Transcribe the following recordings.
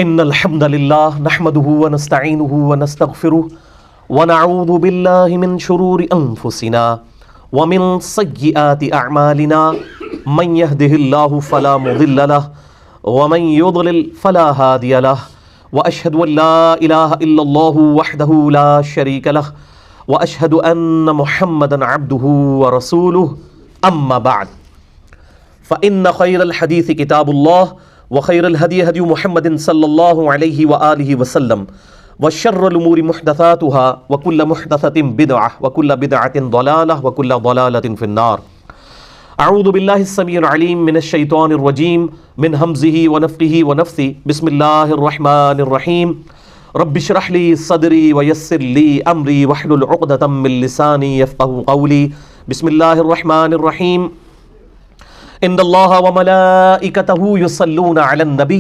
ان الحمد للہ نحمده ونستعینه ونستغفره ونعوذ باللہ من شرور انفسنا ومن سیئات اعمالنا من يهده الله فلا مضل له ومن يضلل فلا هادي له واشهد ان لا اله الا الله وحده لا شريك له واشهد ان محمدا عبده ورسوله اما بعد فان خير الحديث كتاب الله وخير الهدي هدي محمد صلى الله عليه وآله وسلم وشر الأمور محدثاتها وكل محدثة بدعة وكل بدعة ضلالة وكل ضلالة في النار. أعوذ بالله السميع العليم من الشيطان الرجيم من همزه ونفخه ونفثه. بسم الله الرحمن الرحيم. رب اشرح لي صدري ويسر لي أمري واحلل عقدة من لساني يفقهوا قولي. بسم الله الرحمن الرحيم. ان اللہ وملائکتہ یصلون علی النبی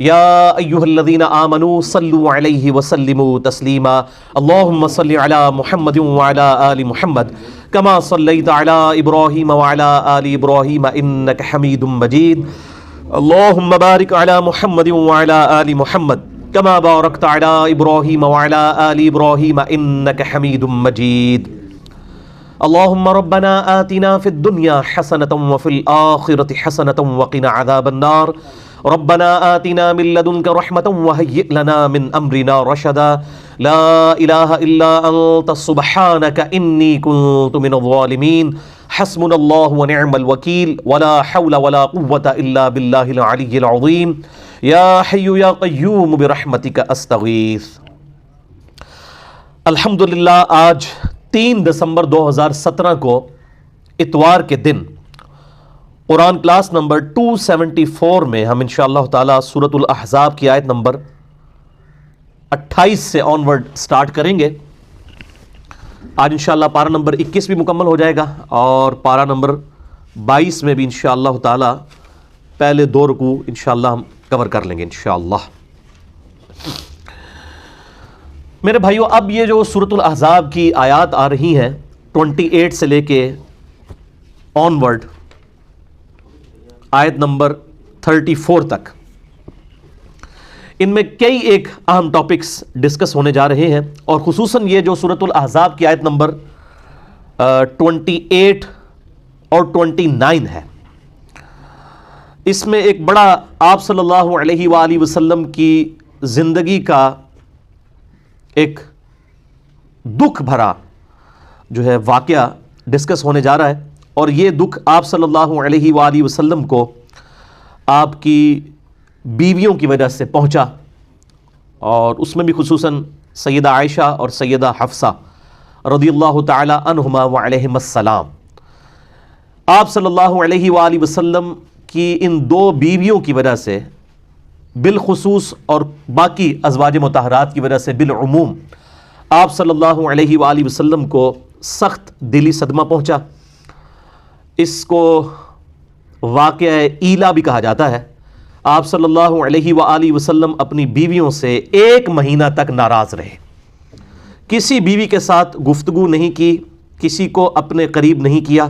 یا ایہا الذین آمنوا صلوا علیہ وسلموا تسلیما. اللہم صل علی محمد وعلی آل محمد کما صلیت علی ابراہیم وعلی آل ابراہیم انک حمید مجید. اللہم بارک علی محمد وعلی آل محمد کما بارکت علی ابراہیم وعلی آل ابراہیم انک حمید مجید. اللهم ربنا آتنا في الدنيا حسنة وفي الآخرة حسنة وقنا عذاب النار. ربنا آتنا من لدنك رحمة وهيئ لنا من أمرنا رشدا. لا إله إلا أنت سبحانك إني كنت من الظالمين. حسبنا الله ونعم الوكيل ولا حول ولا قوة إلا بالله العلي العظيم. يا حي يا قيوم برحمتك أستغيث. الحمدللہ آج 3 دسمبر 2017 کو اتوار کے دن قرآن کلاس نمبر 274 میں ہم انشاءاللہ تعالی سورۃ الاحزاب کی آیت نمبر 28 سے آنورڈ سٹارٹ کریں گے. آج انشاءاللہ پارہ نمبر 21 بھی مکمل ہو جائے گا اور پارہ نمبر 22 میں بھی انشاءاللہ تعالی پہلے 2 رکوع انشاءاللہ ہم کور کر لیں گے انشاءاللہ. میرے بھائیو، اب یہ جو سورۃ الاحزاب کی آیات آ رہی ہیں 28 سے لے کے آنورڈ آیت نمبر 34 تک، ان میں کئی ایک اہم ٹاپکس ڈسکس ہونے جا رہے ہیں، اور خصوصاً یہ جو سورۃ الاحزاب کی آیت نمبر 28 اور 29 ہے، اس میں ایک بڑا آپ صلی اللہ علیہ وآلہ وسلم کی زندگی کا ایک دکھ بھرا جو ہے واقعہ ڈسکس ہونے جا رہا ہے. اور یہ دکھ آپ صلی اللہ علیہ وآلہ وسلم کو آپ کی بیویوں کی وجہ سے پہنچا، اور اس میں بھی خصوصاً سیدہ عائشہ اور سیدہ حفصہ رضی اللہ تعالی عنہما وعلیہم السلام. آپ صلی اللہ علیہ وآلہ وسلم کی ان 2 بیویوں کی وجہ سے بالخصوص اور باقی ازواج مطہرات کی وجہ سے بالعموم آپ صلی اللہ علیہ وآلہ وسلم کو سخت دلی صدمہ پہنچا. اس کو واقعہ ایلا بھی کہا جاتا ہے. آپ صلی اللہ علیہ وآلہ وسلم اپنی بیویوں سے 1 مہینہ تک ناراض رہے، کسی بیوی کے ساتھ گفتگو نہیں کی، کسی کو اپنے قریب نہیں کیا،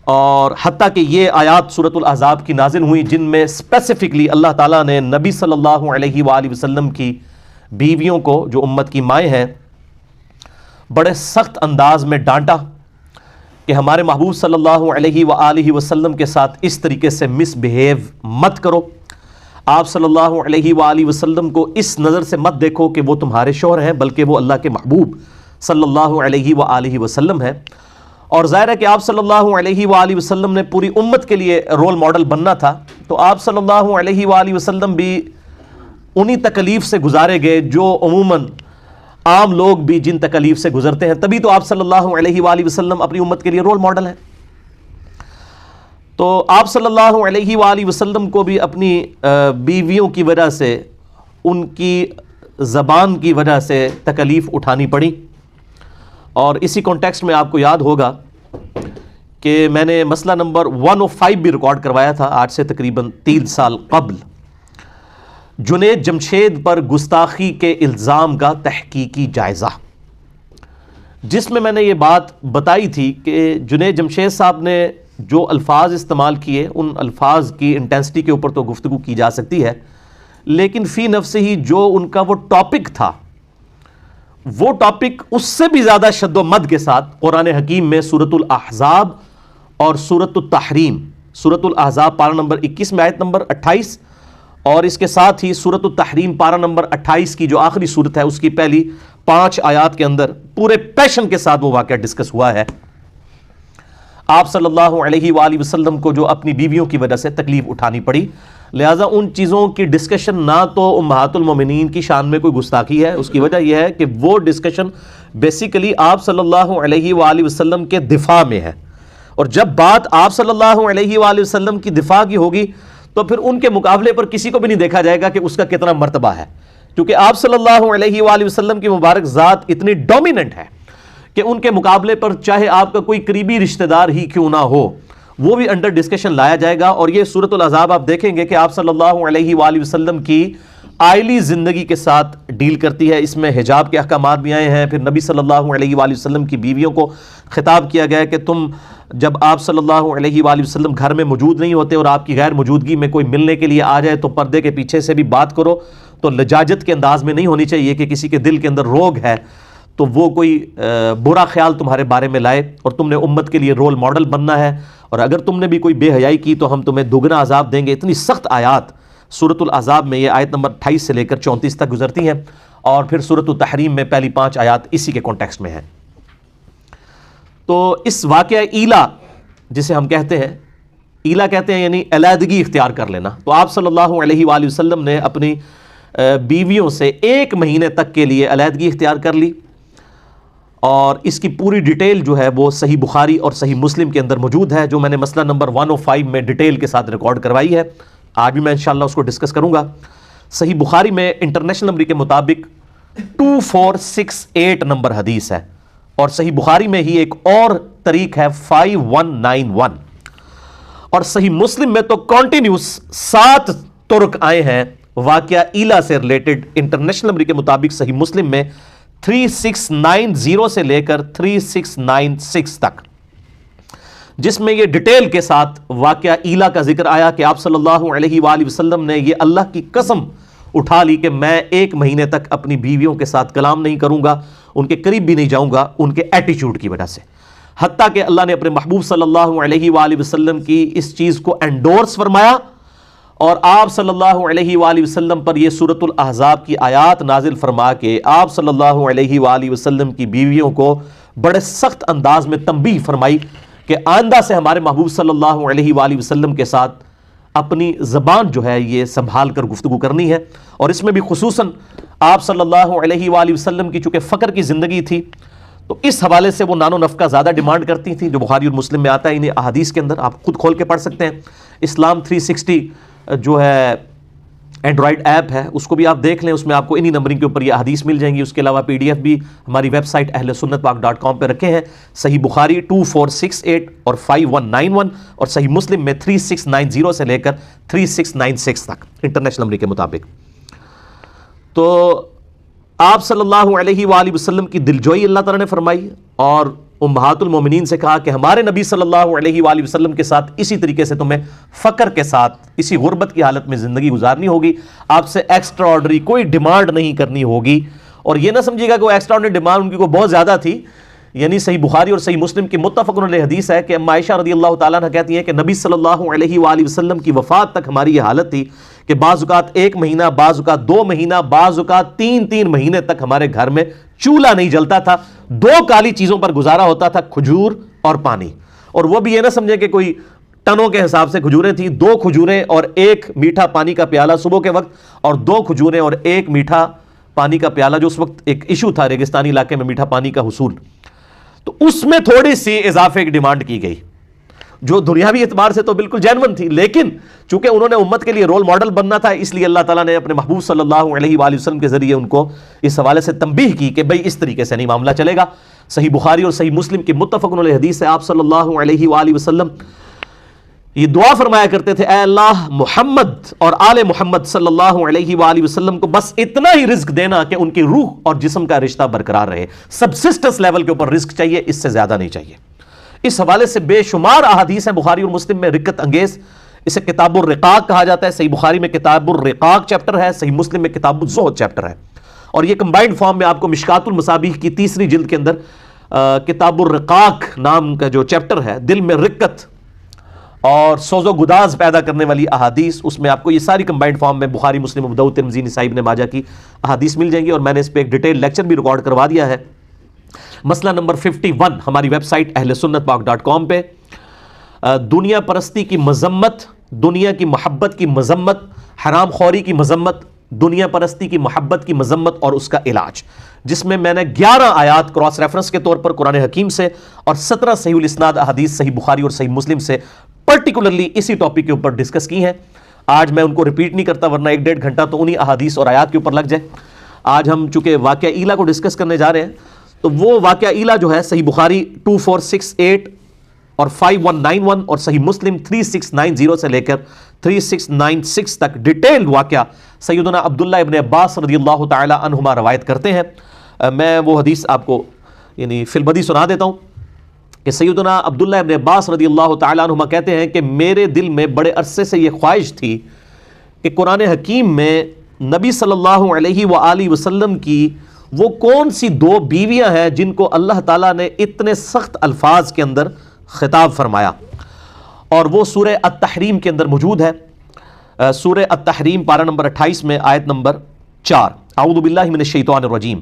اور حتیٰ کہ یہ آیات سورۃ الاحزاب کی نازل ہوئی جن میں اسپیسیفکلی اللہ تعالیٰ نے نبی صلی اللہ علیہ وآلہ وسلم کی بیویوں کو جو امت کی مائیں ہیں بڑے سخت انداز میں ڈانٹا کہ ہمارے محبوب صلی اللہ علیہ وآلہ وسلم کے ساتھ اس طریقے سے مس بہیو مت کرو. آپ صلی اللہ علیہ وآلہ وسلم کو اس نظر سے مت دیکھو کہ وہ تمہارے شوہر ہیں، بلکہ وہ اللہ کے محبوب صلی اللہ علیہ وآلہ وسلم ہیں. اور ظاہر ہے کہ آپ صلی اللہ علیہ وآلہ وسلم نے پوری امت کے لیے رول ماڈل بننا تھا، تو آپ صلی اللہ علیہ وآلہ وسلم بھی انہی تکلیف سے گزارے گئے جو عموماً عام لوگ بھی جن تکلیف سے گزرتے ہیں. تبھی تو آپ صلی اللہ علیہ وآلہ وسلم اپنی امت کے لیے رول ماڈل ہیں. تو آپ صلی اللہ علیہ وآلہ وسلم کو بھی اپنی بیویوں کی وجہ سے، ان کی زبان کی وجہ سے تکلیف اٹھانی پڑی. اور اسی کانٹیکسٹ میں آپ کو یاد ہوگا کہ میں نے مسئلہ نمبر 105 بھی ریکارڈ کروایا تھا آج سے تقریباً 3 سال قبل، جنید جمشید پر گستاخی کے الزام کا تحقیقی جائزہ، جس میں نے یہ بات بتائی تھی کہ جنید جمشید صاحب نے جو الفاظ استعمال کیے ان الفاظ کی انٹینسٹی کے اوپر تو گفتگو کی جا سکتی ہے، لیکن فی نفسہ ہی جو ان کا وہ ٹاپک تھا، وہ ٹاپک اس سے بھی زیادہ شد و مد کے ساتھ قرآن حکیم میں سورۃ الاحزاب اور سورۃ التحریم، سورۃ الاحزاب پارہ نمبر 21 میں آیت نمبر 28، اور اس کے ساتھ ہی سورۃ التحریم پارہ نمبر 28 کی جو آخری سورت ہے اس کی پہلی 5 آیات کے اندر پورے پیشن کے ساتھ وہ واقعہ ڈسکس ہوا ہے۔ آپ صلی اللہ علیہ وآلہ وسلم کو جو اپنی بیویوں کی وجہ سے تکلیف اٹھانی پڑی، لہٰذا ان چیزوں کی ڈسکشن نہ تو امہات المومنین کی شان میں کوئی گستاخی ہے، اس کی وجہ یہ ہے کہ وہ ڈسکشن بیسیکلی آپ صلی اللہ علیہ وآلہ وسلم کے دفاع میں ہے، اور جب بات آپ صلی اللہ علیہ وآلہ وسلم کی دفاع کی ہوگی تو پھر ان کے مقابلے پر کسی کو بھی نہیں دیکھا جائے گا کہ اس کا کتنا مرتبہ ہے، کیونکہ آپ صلی اللہ علیہ وآلہ وسلم کی مبارک ذات اتنی ڈومیننٹ ہے کہ ان کے مقابلے پر چاہے آپ کا کوئی قریبی رشتہ دار ہی کیوں نہ ہو وہ بھی انڈر ڈسکشن لایا جائے گا۔ اور یہ سورۃ الاحزاب آپ دیکھیں گے کہ آپ صلی اللہ علیہ وآلہ وسلم کی آئلی زندگی کے ساتھ ڈیل کرتی ہے، اس میں حجاب کے احکامات بھی آئے ہیں، پھر نبی صلی اللہ علیہ وآلہ وسلم کی بیویوں کو خطاب کیا گیا ہے کہ تم جب آپ صلی اللہ علیہ وآلہ وسلم گھر میں موجود نہیں ہوتے اور آپ کی غیر موجودگی میں کوئی ملنے کے لیے آ جائے تو پردے کے پیچھے سے بھی بات کرو، تو لجاجت کے انداز میں نہیں ہونی چاہیے کہ کسی کے دل کے اندر روگ ہے تو وہ کوئی برا خیال تمہارے بارے میں لائے، اور تم نے امت کے لیے رول ماڈل بننا ہے، اور اگر تم نے بھی کوئی بے حیائی کی تو ہم تمہیں دگنا عذاب دیں گے۔ اتنی سخت آیات سورۃ الاحزاب میں یہ آیت نمبر 28 سے لے کر 34 تک گزرتی ہیں، اور پھر سورۃ التحریم میں پہلی 5 آیات اسی کے کانٹیکسٹ میں ہیں۔ تو اس واقعہ ایلا جسے ہم کہتے ہیں، ایلا کہتے ہیں یعنی علیحدگی اختیار کر لینا، تو آپ صلی اللہ علیہ وآلہ وسلم نے اپنی بیویوں سے 1 مہینے تک کے لیے علیحدگی اختیار کر لی، اور اس کی پوری ڈیٹیل جو ہے وہ صحیح بخاری اور صحیح مسلم کے اندر موجود ہے، جو میں نے مسئلہ نمبر 105 میں ڈیٹیل کے ساتھ ریکارڈ کروائی ہے، آج بھی میں انشاءاللہ اس کو ڈسکس کروں گا۔ صحیح بخاری میں انٹرنیشنل نمبر کے مطابق 2468 نمبر حدیث ہے، اور صحیح بخاری میں ہی ایک اور طریق ہے 5191، اور صحیح مسلم میں تو کنٹینیوس 7 طرق آئے ہیں واقعہ ایلا سے ریلیٹڈ۔ انٹرنیشنل نمبر کے مطابق صحیح مسلم میں 3690 سے لے کر 3696 تک، جس میں یہ ڈیٹیل کے ساتھ واقعہ ایلا کا ذکر آیا کہ آپ صلی اللہ علیہ وآلہ وسلم نے یہ اللہ کی قسم اٹھا لی کہ میں 1 مہینے تک اپنی بیویوں کے ساتھ کلام نہیں کروں گا، ان کے قریب بھی نہیں جاؤں گا ان کے ایٹیچیوڈ کی وجہ سے، حتیٰ کہ اللہ نے اپنے محبوب صلی اللہ علیہ وآلہ وسلم کی اس چیز کو انڈورس فرمایا، اور آپ صلی اللہ علیہ وآلہ وسلم پر یہ سورۃ الاحزاب کی آیات نازل فرما کے آپ صلی اللہ علیہ وآلہ وسلم کی بیویوں کو بڑے سخت انداز میں تنبیہ فرمائی کہ آئندہ سے ہمارے محبوب صلی اللہ علیہ وآلہ وسلم کے ساتھ اپنی زبان جو ہے یہ سنبھال کر گفتگو کرنی ہے، اور اس میں بھی خصوصاً آپ صلی اللہ علیہ وآلہ وسلم کی چونکہ فقر کی زندگی تھی تو اس حوالے سے وہ نان و نفقہ زیادہ ڈیمانڈ کرتی تھیں، جو بخاری اور مسلم میں آتا ہے انہیں احادیث کے اندر، آپ خود کھول کے پڑھ سکتے ہیں۔ اسلام 360 جو ہے اینڈرائڈ ایپ ہے اس کو بھی آپ دیکھ لیں، اس میں آپ کو انہی نمبرنگ کے اوپر یہ حدیث مل جائیں گی۔ اس کے علاوہ PDF بھی ہماری ویب سائٹ ahlsunnatpak.com پہ رکھے ہیں، صحیح بخاری 2468 اور 5191، اور صحیح مسلم میں 3690 سے لے کر 3696 تک انٹرنیشنل نمبر کے مطابق۔ تو آپ صلی اللہ علیہ وآلہ وسلم کی دلجوئی اللہ تعالیٰ نے فرمائی، اور امہات المومنین سے کہا کہ ہمارے نبی صلی اللہ علیہ وآلہ وسلم کے ساتھ اسی طریقے سے تمہیں فقر کے ساتھ اسی غربت کی حالت میں زندگی گزارنی ہوگی، آپ سے ایکسٹرا آرڈنری کوئی ڈیمانڈ نہیں کرنی ہوگی۔ اور یہ نہ سمجھیے گا کہ وہ ایکسٹرا آرڈنری ڈیمانڈ ان کی کوئی بہت زیادہ تھی، یعنی صحیح بخاری اور صحیح مسلم کی متفق علیہ حدیث ہے کہ اما عائشہ رضی اللہ تعالیٰ عنہ کہتی ہیں کہ نبی صلی اللہ علیہ وآلہ وسلم کی وفات تک ہماری یہ حالت تھی کہ بعض اوقات 1 مہینہ، بعض اوقات 2 مہینہ، بعض اوقات 3 مہینے تک ہمارے گھر میں چولہا نہیں جلتا تھا، 2 کالی چیزوں پر گزارا ہوتا تھا، کھجور اور پانی، اور وہ بھی یہ نہ سمجھے کہ کوئی ٹنوں کے حساب سے کھجوریں تھیں، 2 کھجوریں اور 1 میٹھا پانی کا پیالہ صبح کے وقت، اور 2 کھجوریں اور 1 میٹھا پانی کا پیالہ، جو اس وقت ایک ایشو تھا ریگستانی علاقے میں میٹھا پانی کا حصول، تو اس میں تھوڑی سی اضافے کی ڈیمانڈ کی گئی جو دنیاوی اعتبار سے تو بالکل جینون تھی، لیکن چونکہ انہوں نے امت کے لیے رول ماڈل بننا تھا، اس لیے اللہ تعالیٰ نے اپنے محبوب صلی اللہ علیہ وآلہ وسلم کے ذریعے ان کو اس حوالے سے تنبیہ کی کہ بھئی اس طریقے سے نہیں معاملہ چلے گا۔ صحیح بخاری اور صحیح مسلم کی متفق علیہ حدیث ہے، آپ صلی اللہ علیہ وآلہ وسلم یہ دعا فرمایا کرتے تھے، اے اللہ محمد اور آل محمد صلی اللہ علیہ وآلہ وسلم کو بس اتنا ہی رزق دینا کہ ان کی روح اور جسم کا رشتہ برقرار رہے، سبسسٹنس لیول کے اوپر رزق چاہیے، اس سے زیادہ نہیں چاہیے۔ اس حوالے سے بے شمار احادیث ہیں بخاری اور مسلم میں رکت انگیز، اسے کتاب الرقاق کہا جاتا ہے. صحیح بخاری میں کتاب الرقاق چیپٹر ہے, صحیح مسلم میں کتاب الزہد چیپٹر ہے, اور یہ کمبائنڈ فارم میں آپ کو مشکات المصابیح کی 3 جلد کے اندر کتاب الرقاق نام کا جو چیپٹر ہے, دل میں رقت اور سوز و گداز پیدا کرنے والی احادیث, اس میں آپ کو یہ ساری کمبائنڈ فارم میں بخاری, مسلم, ابو داؤد, ترمذی, نسائی, ابن ماجہ کی احادیث مل جائیں گی. اور میں نے اس پہ ایک ڈیٹیل لیکچر بھی ریکارڈ کروا دیا ہے. مسئلہ نمبر 51 ہماری ویب سائٹ اہلسنتپاک.com پہ دنیا پرستی کی مذمت, دنیا کی محبت کی مذمت, حرام خوری کی مذمت, دنیا پرستی کی محبت کی مذمت اور اس کا علاج, جس میں میں نے 11 آیات کراس ریفرنس کے طور پر قرآن حکیم سے اور 17 صحیح الاسناد احادیث صحیح بخاری اور صحیح مسلم سے پرٹیکولرلی اسی ٹاپک کے اوپر ڈسکس کی ہیں. آج میں ان کو ریپیٹ نہیں کرتا ورنہ 1-1.5 گھنٹہ تو انہی احادیث اور آیات کے اوپر لگ جائے. آج ہم چونکہ واقعہ ایلا کو ڈسکس کرنے جا رہے ہیں, تو وہ واقعہ ایلا جو ہے صحیح بخاری 2468 اور 5191 اور صحیح مسلم 3690 سے لے کر 3696 تک ڈیٹیلڈ واقعہ سیدنا عبداللہ ابن عباس رضی اللہ تعالی عنہما روایت کرتے ہیں. میں وہ حدیث آپ کو یعنی فی البدی سنا دیتا ہوں کہ سیدنا عبداللہ ابن عباس رضی اللہ تعالی عنہما کہتے ہیں کہ میرے دل میں بڑے عرصے سے یہ خواہش تھی کہ قرآن حکیم میں نبی صلی اللہ علیہ وآلہ وسلم کی وہ کون سی 2 بیویاں ہیں جن کو اللہ تعالیٰ نے اتنے سخت الفاظ کے اندر خطاب فرمایا, اور وہ سورہ التحریم کے اندر موجود ہے. سورہ التحریم پارہ نمبر 28 میں آیت نمبر 4, اعوذ باللہ من الشیطان الرجیم,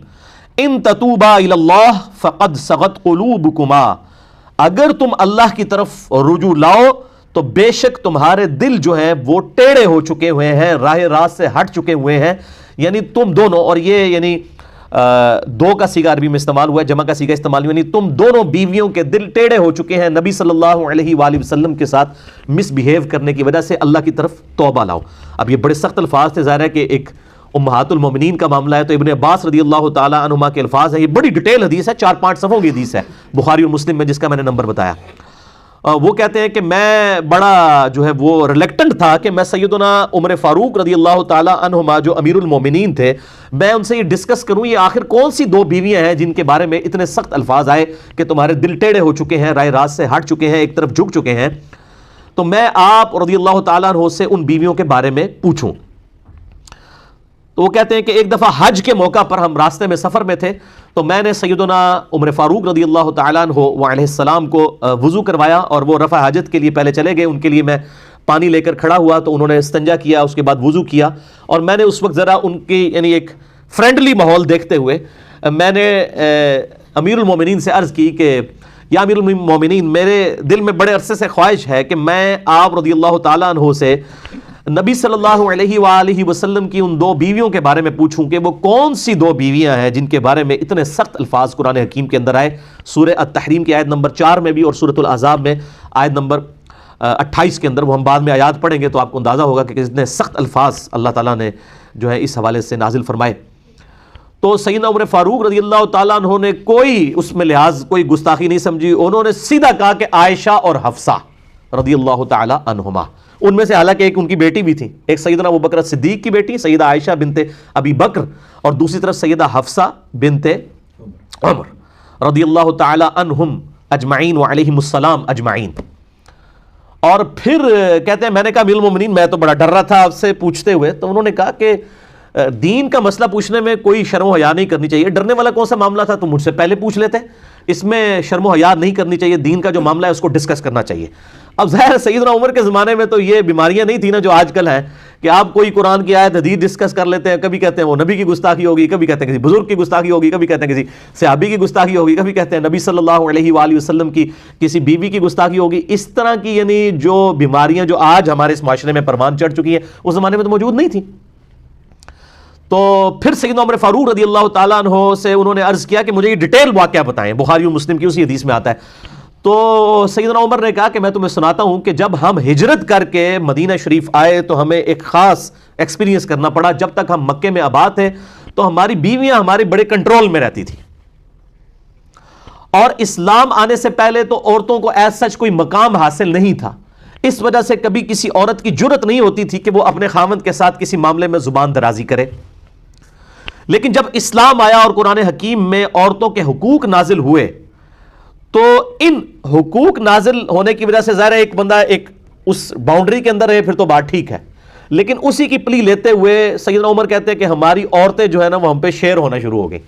ان تتوبا الی اللہ فقد صغت قلوبکما, اگر تم اللہ کی طرف رجوع لاؤ تو بے شک تمہارے دل جو ہیں وہ ٹیڑے ہو چکے ہوئے ہیں, راہ راست سے ہٹ چکے ہوئے ہیں. یعنی تم دونوں, اور یہ یعنی 2 کا صیغہ عربی میں استعمال ہوا ہے, جمع کا صیغہ استعمال ہوا, یعنی تم دونوں بیویوں کے دل ٹیڑے ہو چکے ہیں نبی صلی اللہ علیہ وآلہ وسلم کے ساتھ مس بیہیو کرنے کی وجہ سے, اللہ کی طرف توبہ لاؤ. اب یہ بڑے سخت الفاظ تھے, ظاہر ہے کہ ایک امہات المومنین کا معاملہ ہے, تو ابن عباس رضی اللہ تعالی عنہما کے الفاظ ہیں. یہ بڑی ڈیٹیل حدیث ہے, 4-5 صفحوں کی حدیث ہے بخاری اور مسلم میں, جس کا میں نے نمبر بتایا. وہ کہتے ہیں کہ میں بڑا جو ہے وہ ریلیکٹنٹ تھا کہ میں سیدنا عمر فاروق رضی اللہ تعالی عنہما جو امیر المومنین تھے, میں ان سے یہ ڈسکس کروں یہ آخر کون سی 2 بیویاں ہیں جن کے بارے میں اتنے سخت الفاظ آئے کہ تمہارے دل ٹیڑے ہو چکے ہیں, رائے راست سے ہٹ چکے ہیں, ایک طرف جھک چکے ہیں. تو میں آپ رضی اللہ تعالیٰ عنہ سے ان بیویوں کے بارے میں پوچھوں. تو وہ کہتے ہیں کہ ایک دفعہ حج کے موقع پر ہم راستے میں سفر میں تھے, تو میں نے سیدنا عمر فاروق رضی اللہ تعالیٰ عنہ وعلیہ السلام کو وضو کروایا, اور وہ رفع حاجت کے لیے پہلے چلے گئے, ان کے لیے میں پانی لے کر کھڑا ہوا, تو انہوں نے استنجا کیا, اس کے بعد وضو کیا, اور میں نے اس وقت ذرا ان کی یعنی ایک فرینڈلی ماحول دیکھتے ہوئے میں نے امیر المومنین سے عرض کی کہ یا امیر المومنین, میرے دل میں بڑے عرصے سے خواہش ہے کہ میں آپ رضی اللہ تعالیٰ عنہ سے نبی صلی اللہ علیہ وآلہ وسلم کی ان 2 بیویوں کے بارے میں پوچھوں کہ وہ کون سی 2 بیویاں ہیں جن کے بارے میں اتنے سخت الفاظ قرآن حکیم کے اندر آئے. سورہ التحریم کی آیت نمبر 4 میں بھی اور سورۃ الاحزاب میں آیت نمبر 28 کے اندر, وہ ہم بعد میں آیات پڑھیں گے تو آپ کو اندازہ ہوگا کہ کتنے سخت الفاظ اللہ تعالیٰ نے جو ہے اس حوالے سے نازل فرمائے. تو سیدنا عمر فاروق رضی اللہ تعالیٰ عنہ نے کوئی اس میں لحاظ, کوئی گستاخی نہیں سمجھی, انہوں نے سیدھا کہا کہ عائشہ اور حفصہ رضی اللہ تعالیٰ عنہما, ان میں سے حالانکہ ایک ان کی بیٹی بھی تھی, ایک سیدنا ابوبکر صدیق کی بیٹی سیدہ عائشہ بنت ابی بکر, اور دوسری طرف سیدہ حفصہ بنت عمر رضی اللہ تعالی عنہم اجمعین وعلیہم السلام اجمعین. اور پھر کہتے ہیں میں نے کہا امیر المومنین میں تو بڑا ڈر رہا تھا آپ سے پوچھتے ہوئے, تو انہوں نے کہا کہ دین کا مسئلہ پوچھنے میں کوئی شرم و حیا نہیں کرنی چاہیے, ڈرنے والا کون سا معاملہ تھا تو مجھ سے پہلے پوچھ لیتے, اس میں شرم و حیا نہیں کرنی چاہیے, دین کا جو معاملہ ہے اس کو ڈسکس کرنا چاہیے. اب ظاہر سیدنا عمر کے زمانے میں تو یہ بیماریاں نہیں تھیں نا جو آج کل ہیں, کہ آپ کوئی قرآن کی آیت حدیث ڈسکس کر لیتے ہیں, کبھی کہتے ہیں وہ نبی کی گستاخی ہوگی, کبھی کہتے ہیں کسی بزرگ کی گستاخی ہوگی, کبھی کہتے ہیں کسی صحابی کی گستاخی ہوگی, کبھی کہتے ہیں نبی صلی اللہ علیہ وآلہ وسلم کی کسی بیوی کی گستاخی ہوگی. اس طرح کی یعنی جو بیماریاں جو آج ہمارے اس معاشرے میں پروان چڑھ چکی ہیں اس زمانے میں تو موجود نہیں تھیں. تو پھر سیدنا عمر فاروق رضی اللہ تعالیٰ عنہ سے انہوں نے عرض کیا کہ مجھے یہ ڈیٹیل واقعہ بتائیں, بخاری و مسلم کی اسی حدیث میں آتا ہے. تو سیدنا عمر نے کہا کہ میں تمہیں سناتا ہوں کہ جب ہم ہجرت کر کے مدینہ شریف آئے تو ہمیں ایک خاص ایکسپیرینس کرنا پڑا. جب تک ہم مکے میں آباد تھے تو ہماری بیویاں ہمارے بڑے کنٹرول میں رہتی تھی, اور اسلام آنے سے پہلے تو عورتوں کو ایز سچ کوئی مقام حاصل نہیں تھا. اس وجہ سے کبھی کسی عورت کی جرت نہیں ہوتی تھی کہ وہ اپنے خاوند کے ساتھ کسی معاملے میں زبان درازی کرے. لیکن جب اسلام آیا اور قرآن حکیم میں عورتوں کے حقوق نازل ہوئے تو ان حقوق نازل ہونے کی وجہ سے ظاہر ہے ایک بندہ ایک اس باؤنڈری کے اندر رہے پھر تو بات ٹھیک ہے، لیکن اسی کی پلی لیتے ہوئے سیدنا عمر کہتے ہیں کہ ہماری عورتیں جو ہے نا وہ ہم پہ شیر ہونا شروع ہو گئی.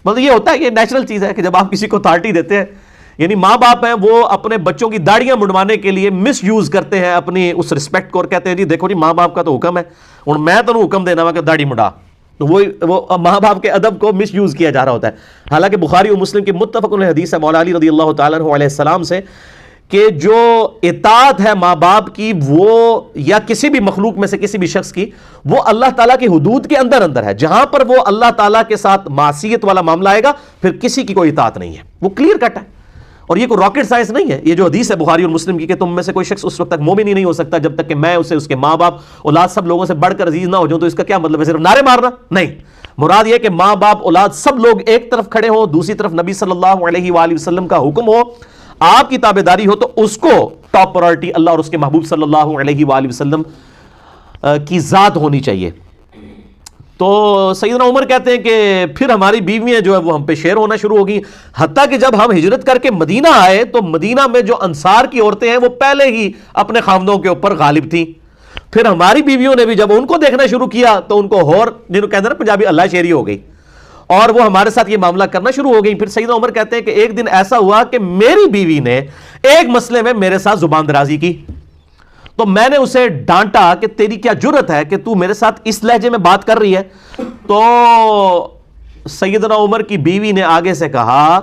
مطلب یہ ہوتا ہے، یہ نیچرل چیز ہے کہ جب آپ کسی کو اتھارٹی دیتے ہیں، یعنی ماں باپ ہیں وہ اپنے بچوں کی داڑیاں منڈوانے کے لیے مس یوز کرتے ہیں اپنی اس رسپیکٹ کو، اور کہتے ہیں جی دیکھو جی ماں باپ کا تو حکم ہے، اور میں تو حکم دینا کہ داڑھی منڈا. تو وہ ماں باپ کے ادب کو مس یوز کیا جا رہا ہوتا ہے. حالانکہ بخاری و مسلم کی متفق علیہ حدیث ہے مولا علی رضی اللہ تعالیٰ عنہ علیہ السلام سے کہ جو اطاعت ہے ماں باپ کی وہ یا کسی بھی مخلوق میں سے کسی بھی شخص کی، وہ اللہ تعالیٰ کی حدود کے اندر ہے. جہاں پر وہ اللہ تعالیٰ کے ساتھ معصیت والا معاملہ آئے گا پھر کسی کی کوئی اطاعت نہیں ہے. وہ کلیئر کٹ ہے، اور یہ کوئی راکٹ سائنس نہیں ہے. یہ جو حدیث ہے بخاری اور مسلم کی کہ تم میں سے کوئی شخص اس وقت تک مومن ہی نہیں ہو سکتا جب تک کہ میں اسے اس کے ماں باپ اولاد سب لوگوں سے بڑھ کر عزیز نہ ہو جاؤں. تو اس کا کیا مطلب ہے؟ صرف نعرے مارنا نہیں، مراد یہ کہ ماں باپ اولاد سب لوگ ایک طرف کھڑے ہوں، دوسری طرف نبی صلی اللہ علیہ وآلہ وسلم کا حکم ہو، آپ کی تابعداری ہو، تو اس کو ٹاپ پرائورٹی اللہ اور اس کے محبوب صلی اللہ علیہ وآلہ وسلم کی ذات ہونی چاہیے. تو سیدنا عمر کہتے ہیں کہ پھر ہماری بیویاں جو ہے وہ ہم پہ شیر ہونا شروع ہو گئی، حتیٰ کہ جب ہم ہجرت کر کے مدینہ آئے تو مدینہ میں جو انصار کی عورتیں ہیں وہ پہلے ہی اپنے خاوندوں کے اوپر غالب تھیں. پھر ہماری بیویوں نے بھی جب ان کو دیکھنا شروع کیا تو ان کو ہور، جنہوں کہتے ہیں نا پنجابی، اللہ شیری ہو گئی، اور وہ ہمارے ساتھ یہ معاملہ کرنا شروع ہو گئی. پھر سیدنا عمر کہتے ہیں کہ ایک دن ایسا ہوا کہ میری بیوی نے ایک مسئلے میں میرے ساتھ زبان درازی کی، تو میں نے اسے ڈانٹا کہ تیری کیا جرت ہے کہ تو میرے ساتھ اس لہجے میں بات کر رہی ہے. تو سیدنا عمر کی بیوی نے آگے سے کہا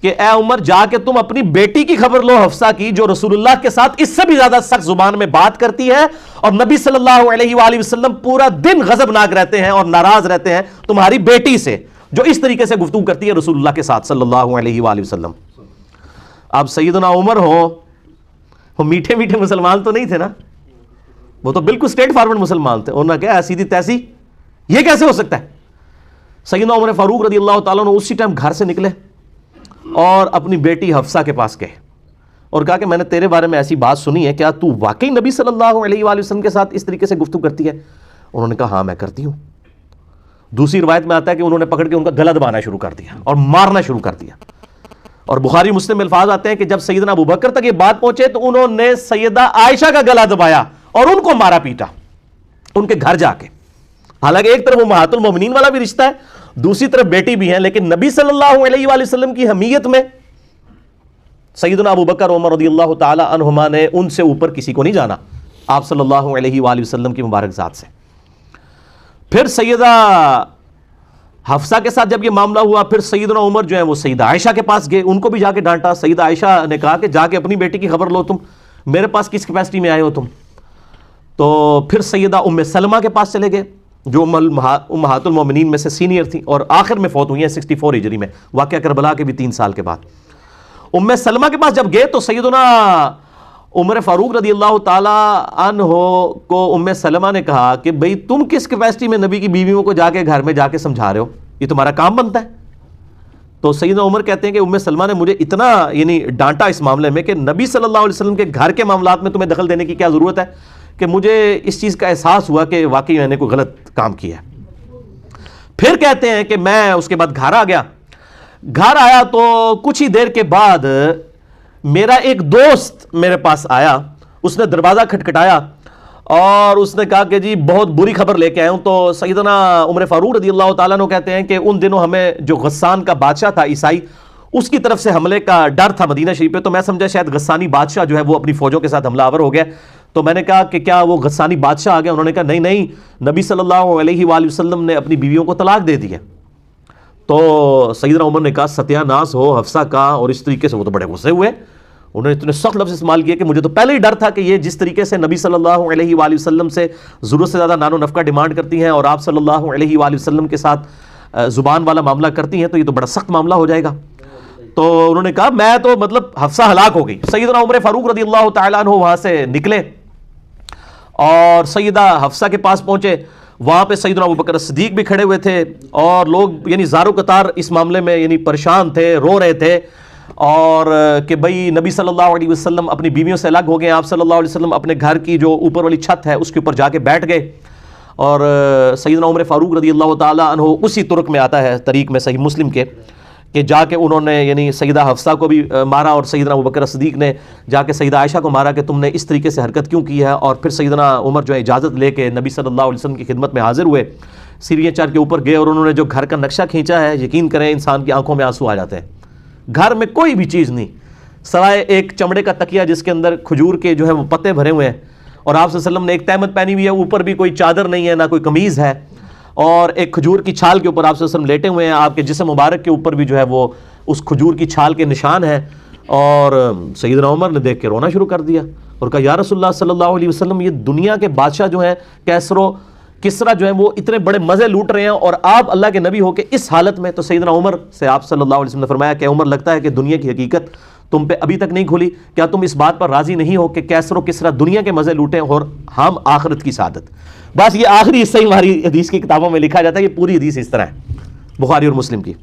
کہ اے عمر، جا کے تم اپنی بیٹی کی خبر لو حفصہ کی، جو رسول اللہ کے ساتھ اس سے بھی زیادہ سخت زبان میں بات کرتی ہے، اور نبی صلی اللہ علیہ وآلہ وسلم پورا دن غضبناک رہتے ہیں اور ناراض رہتے ہیں تمہاری بیٹی سے، جو اس طریقے سے گفتگو کرتی ہے رسول اللہ کے ساتھ صلی اللہ علیہ وآلہ وسلم. اب سیدنا عمر وہ میٹھے میٹھے مسلمان تو نہیں تھے نا، وہ تو بالکل اسٹریٹ فارورڈ مسلمان تھے. انہوں نے کہا سیدھی تیسی یہ کیسے ہو سکتا ہے؟ سیدنا عمر فاروق رضی اللہ تعالیٰ عنہ اسی ٹائم گھر سے نکلے اور اپنی بیٹی حفصہ کے پاس گئے اور کہا کہ میں نے تیرے بارے میں ایسی بات سنی ہے، کیا تو واقعی نبی صلی اللہ علیہ وآلہ وسلم کے ساتھ اس طریقے سے گفتگو کرتی ہے؟ انہوں نے کہا ہاں میں کرتی ہوں. دوسری روایت میں آتا ہے کہ انہوں نے پکڑ کے ان کا گلا دبانا شروع کر دیا اور مارنا شروع کر دیا. اور بخاری مسلم میں الفاظ آتے ہیں کہ جب سیدنا ابو بکر تک یہ بات پہنچے تو انہوں نے سیدہ عائشہ کا گلا دبایا اور ان کو مارا پیٹا ان کے گھر جا کے. حالانکہ ایک طرف امہات المومنین والا بھی رشتہ ہے، دوسری طرف بیٹی بھی ہے، لیکن نبی صلی اللہ علیہ وآلہ وسلم کی حمیت میں سیدنا ابو بکر عمر رضی اللہ تعالی عنہما نے ان سے اوپر کسی کو نہیں جانا آپ صلی اللہ علیہ وآلہ وسلم کی مبارک ذات سے. پھر سیدہ حفصہ کے ساتھ جب یہ معاملہ ہوا، پھر سیدنا عمر جو ہیں وہ سیدہ عائشہ کے پاس گئے، ان کو بھی جا کے ڈانٹا. سیدہ عائشہ نے کہا کہ جا کے اپنی بیٹی کی خبر لو، تم میرے پاس کس کیپیسٹی میں آئے ہو تم. تو پھر سیدہ ام سلمہ کے پاس چلے گئے جو امہات المومنین میں سے سینئر تھیں اور آخر میں فوت ہوئی ہیں 64 ہجری میں، واقعہ کربلا کے بھی 3 سال کے بعد. ام سلمہ کے پاس جب گئے تو سیدنا عمر فاروق رضی اللہ تعالی عنہ کو ام سلمہ نے کہا کہ بھئی تم کس کیپیسٹی میں نبی کی بیویوں کو جا کے گھر میں جا کے سمجھا رہے ہو، یہ تمہارا کام بنتا ہے. تو سیدنا عمر کہتے ہیں کہ ام سلمہ نے مجھے اتنا ڈانٹا اس معاملے میں کہ نبی صلی اللہ علیہ وسلم کے گھر کے معاملات میں تمہیں دخل دینے کی کیا ضرورت ہے، کہ مجھے اس چیز کا احساس ہوا کہ واقعی میں نے کوئی غلط کام کیا ہے. پھر کہتے ہیں کہ میں اس کے بعد گھر آیا تو کچھ ہی دیر کے بعد میرا ایک دوست میرے پاس آیا، اس نے دروازہ کھٹکھٹایا اور اس نے کہا کہ جی بہت بری خبر لے کے آیا ہوں. تو سیدنا عمر فاروق رضی اللہ تعالیٰ عنہ کہتے ہیں کہ ان دنوں ہمیں جو غسان کا بادشاہ تھا عیسائی، اس کی طرف سے حملے کا ڈر تھا مدینہ شریف پہ. تو میں سمجھا شاید غسانی بادشاہ جو ہے وہ اپنی فوجوں کے ساتھ حملہ آور ہو گیا. تو میں نے کہا کہ کیا وہ غسانی بادشاہ آ گیا؟ انہوں نے کہا نہیں، نبی صلی اللہ علیہ وآلہ وسلم نے اپنی بیویوں کو طلاق دے دی ہے. تو سیدنا عمر نے کہا ستیہ ناس ہو حفصہ کا، اور اس طریقے سے وہ تو بڑے غصے ہوئے. انہوں نے اتنے سخت لفظ استعمال کیے کہ مجھے تو پہلے ہی ڈر تھا کہ یہ جس طریقے سے نبی صلی اللہ علیہ وآلہ وسلم سے ضرورت سے زیادہ نان و نفقہ ڈیمانڈ کرتی ہیں اور آپ صلی اللہ علیہ وآلہ وسلم کے ساتھ زبان والا معاملہ کرتی ہیں، تو یہ تو بڑا سخت معاملہ ہو جائے گا. تو انہوں نے کہا میں تو حفصہ ہلاک ہو گئی. سیدنا عمر فاروق رضی اللہ تعالیٰ عنہ وہاں سے نکلے اور سیدہ حفصہ کے پاس پہنچے. وہاں پہ سیدنا ابوبکر صدیق بھی کھڑے ہوئے تھے اور لوگ زارو قطار اس معاملے میں پریشان تھے، رو رہے تھے، اور کہ بھئی نبی صلی اللہ علیہ وسلم اپنی بیویوں سے الگ ہو گئے. آپ صلی اللہ علیہ وسلم اپنے گھر کی جو اوپر والی چھت ہے اس کے اوپر جا کے بیٹھ گئے. اور سیدنا عمر فاروق رضی اللہ تعالیٰ عنہ اسی طرق میں آتا ہے طریق میں صحیح مسلم کے کہ جا کے انہوں نے یعنی سیدہ حفصہ کو بھی مارا اور سیدنا ابوبکر صدیق نے جا کے سیدہ عائشہ کو مارا کہ تم نے اس طریقے سے حرکت کیوں کی ہے، اور پھر سیدنا عمر جو ہے اجازت لے کے نبی صلی اللہ علیہ وسلم کی خدمت میں حاضر ہوئے، سیڑھیاں چڑھ کے اوپر گئے اور انہوں نے جو گھر کا نقشہ کھینچا ہے، یقین کریں انسان کی آنکھوں میں آنسو آ جاتے ہیں۔ گھر میں کوئی بھی چیز نہیں سوائے ایک چمڑے کا تکیہ جس کے اندر کھجور کے جو ہے وہ پتے بھرے ہوئے ہیں، اور آپ صلی اللہ علیہ وسلم نے ایک تہمت پہنی ہوئی ہے، اوپر بھی کوئی چادر نہیں ہے، نہ کوئی قمیض ہے، اور ایک کھجور کی چھال کے اوپر آپ صلی اللہ علیہ وسلم لیٹے ہوئے ہیں، آپ کے جسم مبارک کے اوپر بھی جو ہے وہ اس کھجور کی چھال کے نشان ہیں۔ اور سیدنا عمر نے دیکھ کے رونا شروع کر دیا اور کہا یا رسول اللہ صلی اللہ علیہ وسلم، یہ دنیا کے بادشاہ جو ہیں کیسر و کسرا جو ہیں وہ اتنے بڑے مزے لوٹ رہے ہیں اور آپ اللہ کے نبی ہو کے اس حالت میں۔ تو سیدنا عمر سے آپ صلی اللہ علیہ وسلم نے فرمایا کہ عمر، لگتا ہے کہ دنیا کی حقیقت تم پہ ابھی تک نہیں کھلی، کیا تم اس بات پر راضی نہیں ہو کہ کیسر و کسرا دنیا کے مزے لوٹیں اور ہم آخرت کی سعادت؟ بس یہ آخری حصہ ہی ہماری حدیث کی کتابوں میں لکھا جاتا ہے، یہ پوری حدیث اس طرح ہے بخاری اور مسلم کی۔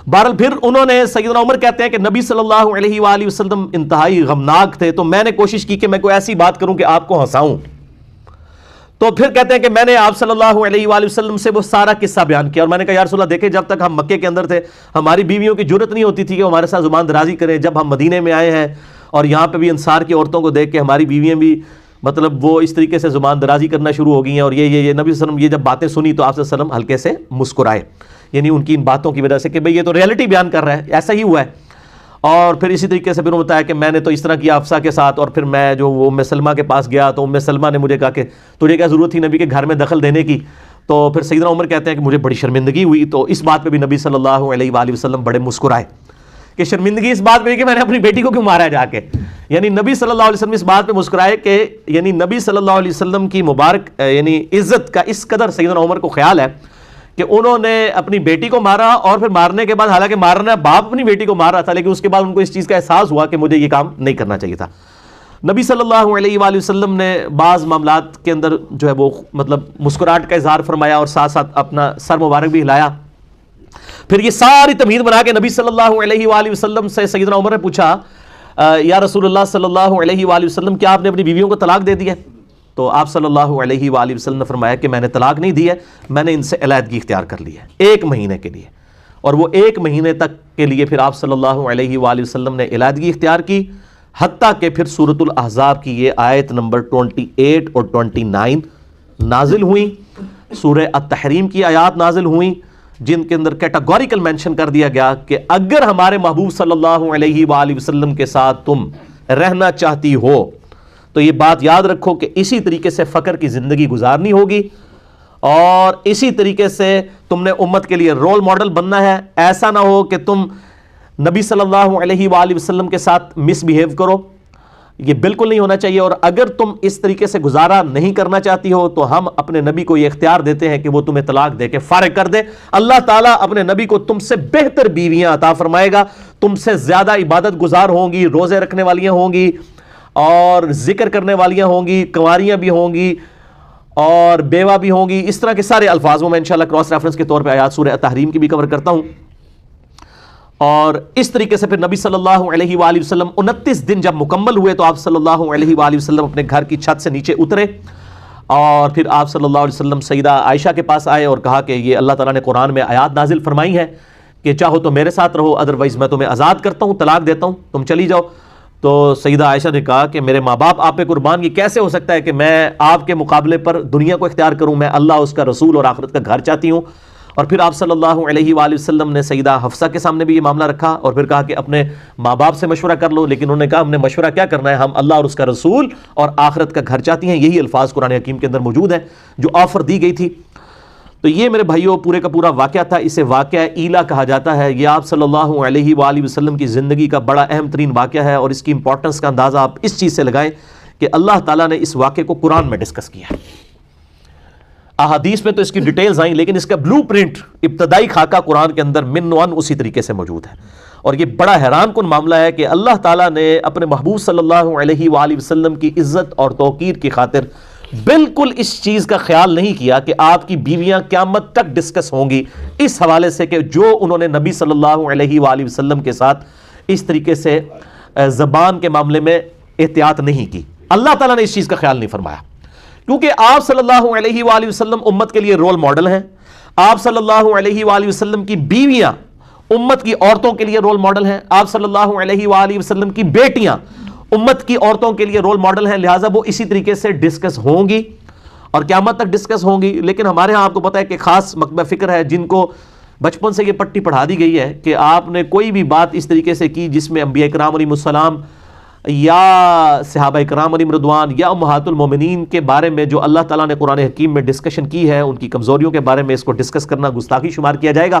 بہرحال پھر انہوں نے، سیدنا عمر کہتے ہیں کہ نبی صلی اللہ علیہ وآلہ وسلم انتہائی غمناک تھے، تو میں نے کوشش کی کہ میں کوئی ایسی بات کروں کہ آپ کو ہنساؤں۔ تو پھر کہتے ہیں کہ میں نے آپ صلی اللہ علیہ وآلہ وسلم سے وہ سارا قصہ بیان کیا، اور میں نے کہا یا رسول اللہ دیکھیں، جب تک ہم مکے کے اندر تھے ہماری بیویوں کی جرت نہیں ہوتی تھی کہ ہمارے ساتھ زبان درازی کریں، جب ہم مدینے میں آئے ہیں اور یہاں پہ بھی انصار کی عورتوں کو دیکھ کے ہماری بیویاں بھی مطلب وہ اس طریقے سے زبان درازی کرنا شروع ہو گئی ہیں، اور یہ نبی صلی اللہ علیہ وسلم یہ جب باتیں سنی تو آپ صلی اللہ علیہ وسلم ہلکے سے مسکرائے، یعنی ان کی ان باتوں کی وجہ سے کہ بھئی یہ تو ریئلٹی بیان کر رہا ہے، ایسا ہی ہوا ہے۔ اور پھر اسی طریقے سے پھر انہوں نے بتایا کہ میں نے تو اس طرح کیا حفصہ کے ساتھ، اور پھر میں جو وہ ام سلمہ کے پاس گیا تو ام سلمہ نے مجھے کہا کہ تجھے کیا ضرورت تھی نبی کے گھر میں دخل دینے کی؟ تو پھر سیدنا عمر کہتے ہیں کہ مجھے بڑی شرمندگی ہوئی، تو اس بات پہ بھی نبی صلی اللہ علیہ وآلہ وسلم بڑے مسکرائے کہ شرمندگی اس بات پہ کہ میں نے اپنی بیٹی کو کیوں مارا جا کے، یعنی نبی صلی اللہ علیہ وسلم اس بات پہ مسکرائے کہ یعنی نبی صلی اللہ علیہ وسلم کی مبارک یعنی عزت کا اس قدر سیدنا عمر کو خیال ہے کہ انہوں نے اپنی بیٹی کو مارا، اور پھر مارنے کے بعد، حالانکہ مارنا باپ اپنی بیٹی کو مار رہا تھا، لیکن اس کے بعد ان کو اس چیز کا احساس ہوا کہ مجھے یہ کام نہیں کرنا چاہیے تھا۔ نبی صلی اللہ علیہ وآلہ وسلم نے بعض معاملات کے اندر جو ہے وہ مطلب مسکراہٹ کا اظہار فرمایا اور ساتھ ساتھ اپنا سر مبارک بھی ہلایا۔ پھر یہ ساری تمہید بنا کے نبی صلی اللہ علیہ وآلہ وسلم سے سیدنا عمر نے پوچھا یا رسول اللہ صلی اللہ علیہ وآلہ وسلم، کیا آپ نے اپنی بیویوں کو طلاق دے دی ہے؟ تو آپ صلی اللہ علیہ وآلہ وسلم نے فرمایا کہ میں نے طلاق نہیں دی ہے، میں نے ان سے علیحدگی اختیار کر لی ہے 1 مہینے کے لیے، اور وہ 1 مہینے تک کے لیے پھر آپ صلی اللہ علیہ وآلہ وسلم نے علیحدگی اختیار کی، حتیٰ کہ پھر سورۃ الاحزاب کی یہ آیت نمبر 28 اور 29 نازل ہوئیں، سورہ التحریم کی آیات نازل ہوئیں، جن کے اندر کیٹاگوریکل مینشن کر دیا گیا کہ اگر ہمارے محبوب صلی اللہ علیہ وآلہ وسلم کے ساتھ تم رہنا چاہتی ہو تو یہ بات یاد رکھو کہ اسی طریقے سے فقر کی زندگی گزارنی ہوگی، اور اسی طریقے سے تم نے امت کے لیے رول ماڈل بننا ہے۔ ایسا نہ ہو کہ تم نبی صلی اللہ علیہ وآلہ وسلم کے ساتھ مس بیہیو کرو، یہ بالکل نہیں ہونا چاہیے، اور اگر تم اس طریقے سے گزارا نہیں کرنا چاہتی ہو تو ہم اپنے نبی کو یہ اختیار دیتے ہیں کہ وہ تمہیں طلاق دے کے فارغ کر دے۔ اللہ تعالیٰ اپنے نبی کو تم سے بہتر بیویاں عطا فرمائے گا، تم سے زیادہ عبادت گزار ہوں گی، روزے رکھنے والیاں ہوں گی، اور ذکر کرنے والیاں ہوں گی، کنواریاں بھی ہوں گی، اور بیوہ بھی ہوں گی، اس طرح کے سارے الفاظ میں انشاءاللہ کراس ریفرنس کے طور پہ آیات سورہ التحریم کی بھی کور کرتا ہوں۔ اور اس طریقے سے پھر نبی صلی اللہ علیہ وآلہ وسلم 29 دن جب مکمل ہوئے تو آپ صلی اللہ علیہ وآلہ وسلم اپنے گھر کی چھت سے نیچے اترے، اور پھر آپ صلی اللہ علیہ وسلم سیدہ عائشہ کے پاس آئے اور کہا کہ یہ اللہ تعالیٰ نے قرآن میں آیات نازل فرمائی ہے کہ چاہو تو میرے ساتھ رہو، ادروائز میں تمہیں آزاد کرتا ہوں، طلاق دیتا ہوں، تم چلی جاؤ۔ تو سیدہ عائشہ نے کہا کہ میرے ماں باپ آپ پہ قربان، یہ کیسے ہو سکتا ہے کہ میں آپ کے مقابلے پر دنیا کو اختیار کروں، میں اللہ، اس کا رسول اور آخرت کا گھر چاہتی ہوں۔ اور پھر آپ صلی اللہ علیہ وآلہ وسلم نے سیدہ حفصہ کے سامنے بھی یہ معاملہ رکھا، اور پھر کہا کہ اپنے ماں باپ سے مشورہ کر لو، لیکن انہوں نے کہا ہم نے مشورہ کیا کرنا ہے، ہم اللہ اور اس کا رسول اور آخرت کا گھر چاہتی ہیں۔ یہی الفاظ قرآن حکیم کے اندر موجود ہیں جو آفر دی گئی تھی۔ تو یہ میرے بھائیوں پورے کا پورا واقعہ تھا، اسے واقعہ ایلا کہا جاتا ہے۔ یہ آپ صلی اللہ علیہ وآلہ وسلم کی زندگی کا بڑا اہم ترین واقعہ ہے، اور اس کی امپورٹنس کا اندازہ آپ اس چیز سے لگائیں کہ اللہ تعالیٰ نے اس واقعے کو قرآن میں ڈسکس کیا ہے۔ احادیث میں تو اس کی ڈیٹیلز آئیں، لیکن اس کا بلو پرنٹ، ابتدائی خاکہ قرآن کے اندر من و عن اسی طریقے سے موجود ہے۔ اور یہ بڑا حیران کن معاملہ ہے کہ اللہ تعالیٰ نے اپنے محبوب صلی اللہ علیہ وآلہ وسلم کی عزت اور توقیر کی خاطر بالکل اس چیز کا خیال نہیں کیا کہ آپ کی بیویاں قیامت تک ڈسکس ہوں گی، اس حوالے سے کہ جو انہوں نے نبی صلی اللہ علیہ وآلہ وسلم کے ساتھ اس طریقے سے زبان کے معاملے میں احتیاط نہیں کی۔ اللہ تعالیٰ نے اس چیز کا خیال نہیں فرمایا، کیونکہ آپ صلی اللہ علیہ وآلہ وسلم امت کے لیے رول ماڈل ہیں۔ آپ صلی اللہ علیہ وآلہ وسلم کی بیویاں امت کی عورتوں کے لیے رول ماڈل ہیں، آپ صلی اللہ علیہ وآلہ وسلم کی بیٹیاں امت کی عورتوں کے لیے رول ماڈل ہیں، لہٰذا وہ اسی طریقے سے ڈسکس ہوں گی اور قیامت تک ڈسکس ہوں گی۔ لیکن ہمارے ہاں آپ کو پتہ ہے کہ خاص مکتبہ فکر ہے جن کو بچپن سے یہ پٹی پڑھا دی گئی ہے کہ آپ نے کوئی بھی بات اس طریقے سے کی جس میں انبیاء کرام علیہ السلام یا صحابہ کرام علیہ رضوان یا امہات المومنین کے بارے میں جو اللہ تعالیٰ نے قرآن حکیم میں ڈسکشن کی ہے، ان کی کمزوریوں کے بارے میں اس کو ڈسکس کرنا گستاخی شمار کیا جائے گا۔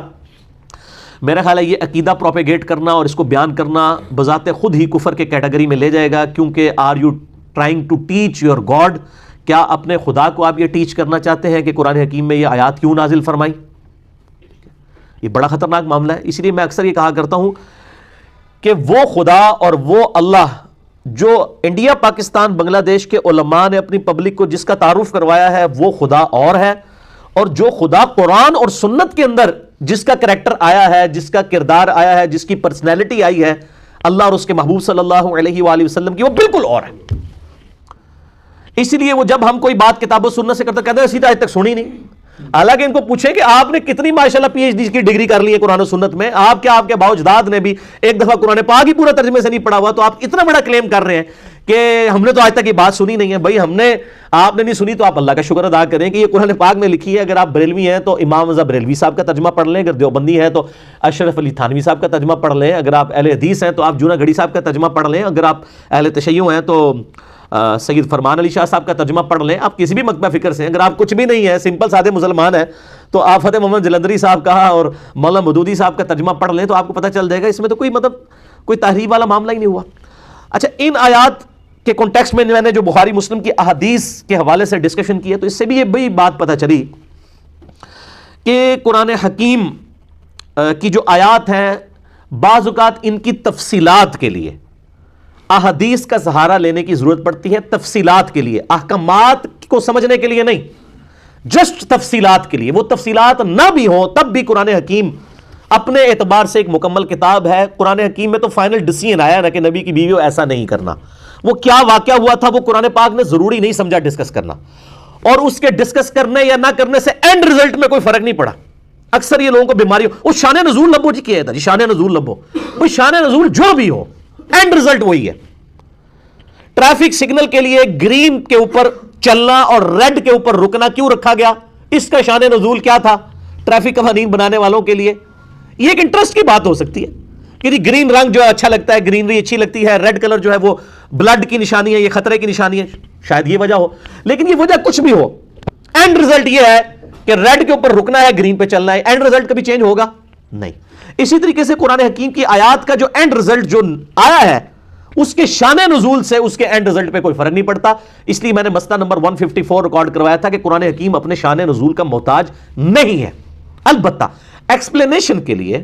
میرا خیال ہے یہ عقیدہ پروپیگیٹ کرنا اور اس کو بیان کرنا بذات خود ہی کفر کے کیٹیگری میں لے جائے گا، کیونکہ are you trying to teach your God, کیا اپنے خدا کو آپ یہ ٹیچ کرنا چاہتے ہیں کہ قرآن حکیم میں یہ آیات کیوں نازل فرمائی؟ یہ بڑا خطرناک معاملہ ہے۔ اسی لیے میں اکثر یہ کہا کرتا ہوں کہ وہ خدا اور وہ اللہ جو انڈیا پاکستان بنگلہ دیش کے علماء نے اپنی پبلک کو جس کا تعارف کروایا ہے وہ خدا اور ہے، اور جو خدا قرآن اور سنت کے اندر جس کا کریکٹر آیا ہے، جس کا کردار آیا ہے، جس کی پرسنالٹی آئی ہے اللہ اور اس کے محبوب صلی اللہ علیہ وآلہ وسلم کی، وہ بالکل اور ہے۔ اسی لیے وہ جب ہم کوئی بات کتاب و سنت سے کہتے ہیں سیدھا آج تک سنی نہیں، حالانکہ ان کو پوچھیں کہ آپ نے کتنی ماشاءاللہ پی ایچ ڈی کی ڈگری کر لی ہے قرآن و سنت میں، آپ کیا آپ کے باؤ اجداد نے بھی ایک دفعہ قرآن پاک ہی پورا ترجمے سے نہیں پڑھا ہوا، تو آپ اتنا بڑا کلیم کر رہے ہیں کہ ہم نے تو آج تک یہ بات سنی نہیں ہے۔ بھائی آپ نے نہیں سنی تو آپ اللہ کا شکر ادا کریں کہ یہ قرآن پاک میں لکھی ہے۔ اگر آپ بریلوی ہیں تو امام رضا بریلوی صاحب کا ترجمہ پڑھ لیں، اگر دیوبندی ہیں تو اشرف علی تھانوی صاحب کا ترجمہ پڑھ لیں، اگر آپ اہل حدیث ہیں تو آپ جونا گڑھی صاحب کا ترجمہ پڑھ لیں، اگر آپ اہل تشیع ہیں تو سید فرمان علی شاہ صاحب کا ترجمہ پڑھ لیں، آپ کسی بھی مکتبہ فکر سے، اگر آپ کچھ بھی نہیں ہے سمپل سادے مسلمان ہیں تو آپ فتح محمد جلندری صاحب کا اور مولانا مودودی صاحب کا ترجمہ پڑھ لیں تو آپ کو پتہ چل جائے گا اس میں تو کوئی تحریف والا معاملہ ہی نہیں ہوا۔ اچھا، ان آیات کے کانٹیکسٹ میں نے جو بخاری مسلم کی احادیث کے حوالے سے ڈسکشن کی ہے تو اس سے بھی یہ بڑی بات پتہ چلی کہ قرآن حکیم کی جو آیات ہیں بعض اوقات ان کی تفصیلات کے لیے احادیث کا سہارا لینے کی ضرورت پڑتی ہے، تفصیلات کے لیے، احکامات کو سمجھنے کے لیے نہیں، جسٹ تفصیلات کے لیے۔ وہ تفصیلات نہ بھی ہوں تب بھی قرآن حکیم اپنے اعتبار سے ایک مکمل کتاب ہے۔ قرآن حکیم میں تو فائنل ڈیسیژن آیا نا کہ نبی کی بیوی ایسا نہیں کرنا، وہ کیا واقعہ ہوا تھا وہ قرآن پاک نے ضروری نہیں سمجھا ڈسکس کرنا، اور اس کے ڈسکس کرنے یا نہ کرنے سے اینڈ ریزلٹ میں کوئی فرق نہیں پڑا۔ اکثر یہ لوگوں کو بیماری ہو، اس شان نزول لبو جی کیا تھا جی، شان نزول لبو، وہ شان نزول جو بھی ہو اینڈ ریزلٹ وہی ہے۔ ٹریفک سگنل کے لیے گرین کے اوپر چلنا اور ریڈ کے اوپر رکنا کیوں رکھا گیا؟ اس کا شان نزول کیا تھا ٹریفک قوانین بنانے والوں کے لیے؟ یہ ایک انٹرسٹ کی بات ہو سکتی ہے کہ جی گرین رنگ جو ہے اچھا لگتا ہے، گرینری اچھی لگتی ہے، ریڈ کلر جو ہے وہ بلڈ کی نشانی ہے، یہ خطرے کی نشانی ہے، شاید یہ وجہ ہو، لیکن یہ وجہ کچھ بھی ہو، اینڈ ریزلٹ یہ ہے کہ ریڈ کے اوپر رکنا ہے، گرین پہ چلنا ہے۔ اینڈ ریزلٹ کبھی چینج ہوگا نہیں۔ اسی طریقے سے قرآن حکیم کی آیات کا جو اینڈ ریزلٹ جو آیا ہے اس کے شان نزول سے اس کے اینڈ ریزلٹ پہ کوئی فرق نہیں پڑتا۔ اس لیے میں نے مسئلہ نمبر 154 ریکارڈ کروایا تھا کہ قرآن حکیم اپنے شان نزول کا محتاج نہیں ہے، البتہ ایکسپلینیشن کے لیے،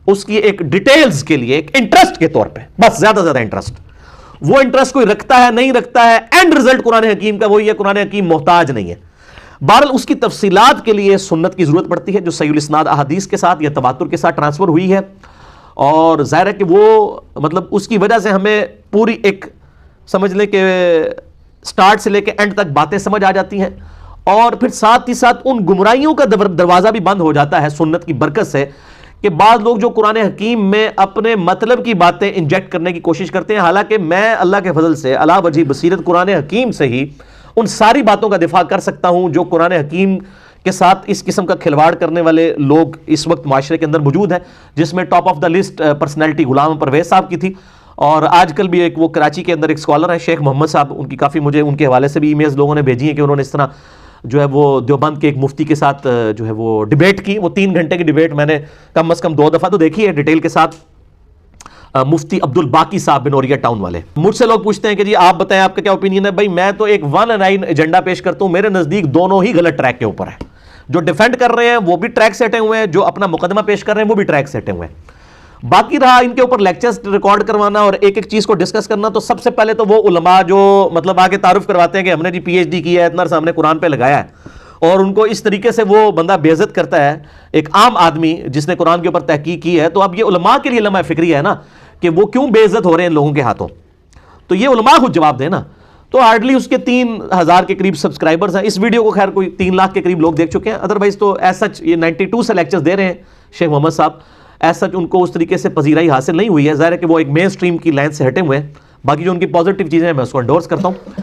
اس کی ایک ڈیٹیلز کے لیے، ایک انٹرسٹ کے طور پہ، بس زیادہ زیادہ انٹرسٹ، وہ انٹرسٹ کوئی رکھتا ہے نہیں رکھتا ہے، اینڈ ریزلٹ قرآن حکیم کا وہی ہے، قرآن حکیم محتاج نہیں ہے۔ بہرحال اس کی تفصیلات کے لیے سنت کی ضرورت پڑتی ہے جو صحیح الاسناد احادیث کے ساتھ یا تواتر کے ساتھ ٹرانسفر ہوئی ہے، اور ظاہر ہے کہ وہ مطلب اس کی وجہ سے ہمیں پوری ایک سمجھ لیں کہ سٹارٹ سے لے کے اینڈ تک باتیں سمجھ آ جاتی ہیں، اور پھر ساتھ ہی ساتھ ان گمراہیوں کا دروازہ بھی بند ہو جاتا ہے سنت کی برکت سے، کہ بعض لوگ جو قرآن حکیم میں اپنے مطلب کی باتیں انجیکٹ کرنے کی کوشش کرتے ہیں، حالانکہ میں اللہ کے فضل سے علا وجہ بصیرت قرآن حکیم سے ہی ان ساری باتوں کا دفاع کر سکتا ہوں جو قرآن حکیم کے ساتھ اس قسم کا کھلواڑ کرنے والے لوگ اس وقت معاشرے کے اندر موجود ہیں، جس میں top of the list personality Ghulam Pervez صاحب کی تھی، اور آج کل بھی ایک وہ کراچی کے اندر ایک اسکالر ہیں شیخ محمد صاحب، ان کی کافی مجھے ان کے حوالے سے بھی ای میلز لوگوں نے بھیجی ہیں کہ انہوں نے اس طرح جو ہے وہ دیوبند کے ایک مفتی کے ساتھ جو ہے وہ ڈیبیٹ کی، وہ 3 گھنٹے کی ڈیبیٹ میں نے کم از کم 2 دفعہ تو دیکھی ہے ڈیٹیل کے ساتھ، مفتی عبد الباقی صاحب بنوریا ٹاؤن والے۔ مجھ سے لوگ پوچھتے ہیں کہ جی آپ بتائیں آپ کا کیا اوپینین ہے؟ بھائی میں تو ایک 1 9 ایجنڈا پیش کرتا ہوں، میرے نزدیک دونوں ہی غلط ٹریک کے اوپر ہیں، جو ڈیفینڈ کر رہے ہیں وہ بھی ٹریک سے ہٹے ہوئے ہیں، جو اپنا مقدمہ پیش کر رہے ہیں وہ بھی ٹریک سے ہٹے ہوئے ہیں۔ باقی رہا ان کے اوپر لیکچرز ریکارڈ کروانا اور ایک ایک چیز کو ڈسکس کرنا، تو سب سے پہلے تو وہ علماء جو مطلب آگے تعارف کرواتے ہیں کہ ہم نے جی پی ایچ ڈی کی ہے، اتنا سامنے قرآن پہ لگایا ہے، اور ان کو اس طریقے سے وہ بندہ بے عزت کرتا ہے ایک عام آدمی جس نے قرآن کے اوپر تحقیق کی ہے، تو اب یہ علماء کے لیے لمحہ فکری ہے نا کہ وہ کیوں بے عزت ہو رہے ہیں ان لوگوں کے ہاتھوں، تو یہ علماء خود جواب دیں نا۔ تو ہارڈلی اس کے 3000 کے قریب سبسکرائبرز ہیں، اس ویڈیو کو خیر کوئی 3 لاکھ کے قریب لوگ دیکھ چکے ہیں، ادروائز تو ایز سچ یہ 92 سے لیکچرز دے رہے ہیں شیخ محمد صاحب، ایسا ان کو اس طریقے سے پذیرائی حاصل نہیں ہوئی ہے. ظاہر ہے کہ وہ ایک مین اسٹریم کی لائن سے ہٹے ہوئے ہیں. باقی جو ان کی پازیٹیو چیزیں ہیں میں اس کو انڈورس کرتا ہوں.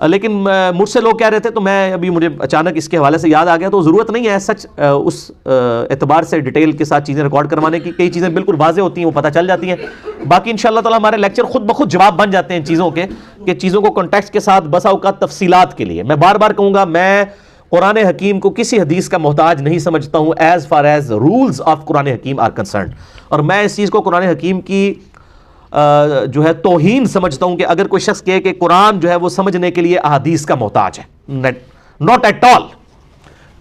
لیکن مجھ سے لوگ کہہ رہے تھے تو میں ابھی مجھے اچانک اس کے حوالے سے یاد آ گیا, تو ضرورت نہیں ہے سچ اس اعتبار سے ڈیٹیل کے ساتھ چیزیں ریکارڈ کروانے کی. کئی چیزیں بالکل واضح ہوتی ہیں, وہ پتہ چل جاتی ہیں. باقی انشاءاللہ تعالی ہمارے لیکچر خود بخود جواب بن جاتے ہیں چیزوں کے, کہ چیزوں کو کنٹیکسٹ کے ساتھ بسا اوقات تفصیلات کے لیے. میں بار بار کہوں گا, میں قرآن حکیم کو کسی حدیث کا محتاج نہیں سمجھتا ہوں as far as rules of قرآن حکیم آر کنسرنڈ. اور میں اس چیز کو قرآن حکیم کی جو ہے توہین سمجھتا ہوں کہ اگر کوئی شخص کہے کہ قرآن جو ہے وہ سمجھنے کے لیے احادیث کا محتاج ہے. Not at all.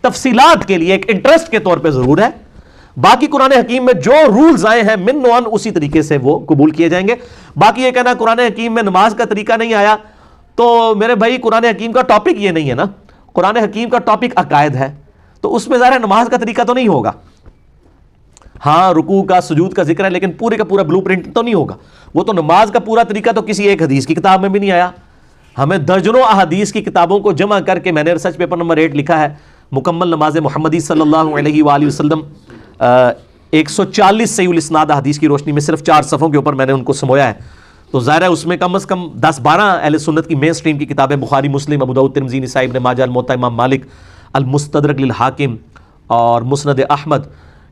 تفصیلات کے لیے ایک انٹرسٹ کے طور پہ ضرور ہے. باقی قرآن حکیم میں جو رولز آئے ہیں من و عن اسی طریقے سے وہ قبول کیے جائیں گے. باقی یہ کہنا قرآن حکیم میں نماز کا طریقہ نہیں آیا, تو میرے بھائی قرآن حکیم کا ٹاپک یہ نہیں ہے نا. قرآن حکیم کا ٹاپک عقائد ہے, تو اس میں ظاہر نماز کا طریقہ تو نہیں ہوگا. ہاں رکوع کا سجود کا ذکر ہے, لیکن پورے کا پورا بلو پرنٹ تو نہیں ہوگا. وہ تو نماز کا پورا طریقہ تو کسی ایک حدیث کی کتاب میں بھی نہیں آیا. ہمیں درجنوں احادیث کی کتابوں کو جمع کر کے میں نے ریسرچ پیپر نمبر 8 لکھا ہے, مکمل نماز محمدی صلی اللہ علیہ وآلہ وسلم, 140 صحیح الاسناد حدیث کی روشنی میں صرف 4 صفحوں کے اوپر میں نے ان کو سمویا ہے. تو ظاہر ہے اس میں کم از کم 10-12 اہل سنت کی مین اسٹریم کی کتابیں, بخاری, مسلم, ابو داؤد, ترمذی, نسائی, ابن ماجہ, الموطا امام مالک, المستدرک للحاکم اور مسند احمد,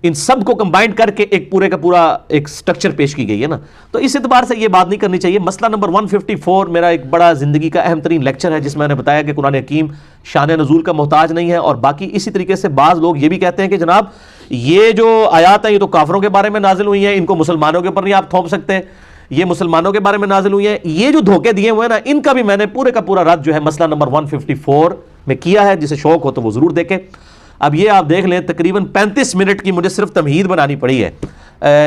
ان سب کو کمبائنڈ کر کے ایک پورے کا پورا ایک سٹرکچر پیش کی گئی ہے نا. تو اس اعتبار سے یہ بات نہیں کرنی چاہیے. مسئلہ نمبر 154 میرا ایک بڑا زندگی کا اہم ترین لیکچر ہے, جس میں نے بتایا کہ قرآن حکیم شان نزول کا محتاج نہیں ہے. اور باقی اسی طریقے سے بعض لوگ یہ بھی کہتے ہیں کہ جناب یہ جو آیات ہیں یہ تو کافروں کے بارے میں نازل ہوئی ہیں, ان کو مسلمانوں کے اوپر نہیں آپ تھوپ سکتے, یہ مسلمانوں کے بارے میں نازل ہوئی ہیں. یہ جو دھوکے دیے ہوئے ہیں نا, ان کا بھی میں نے پورے کا پورا رد جو ہے مسئلہ نمبر 154 میں کیا ہے. جسے شوق ہو تو وہ ضرور دیکھیں. اب یہ آپ دیکھ لیں تقریباً 35 منٹ کی مجھے صرف تمہید بنانی پڑی ہے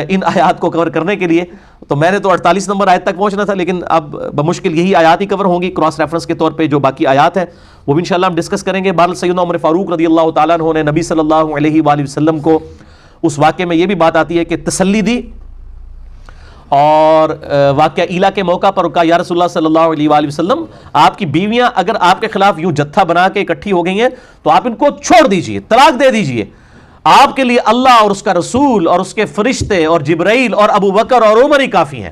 ان آیات کو کور کرنے کے لیے. تو میں نے تو 48 نمبر آیت تک پہنچنا تھا, لیکن اب بمشکل یہی آیات ہی کور ہوں گی کراس ریفرنس کے طور پہ. جو باقی آیات ہیں وہ بھی انشاءاللہ ہم ڈسکس کریں گے. بہرحال سیدنا عمر فاروق رضی اللہ تعالیٰ عنہ نے نبی صلی اللہ علیہ وآلہ وسلم کو اس واقعے میں یہ بھی بات آتی ہے کہ تسلی دی, اور واقعہ ایلا کے موقع پر کہا یا رسول اللہ صلی اللہ علیہ وآلہ وسلم, آپ کی بیویاں اگر آپ کے خلاف یوں جتھا بنا کے اکٹھی ہو گئی ہیں تو آپ ان کو چھوڑ دیجئے, طلاق دے دیجئے. آپ کے لیے اللہ اور اس کا رسول اور اس کے فرشتے اور جبرائیل اور ابو بکر اور عمر ہی کافی ہیں.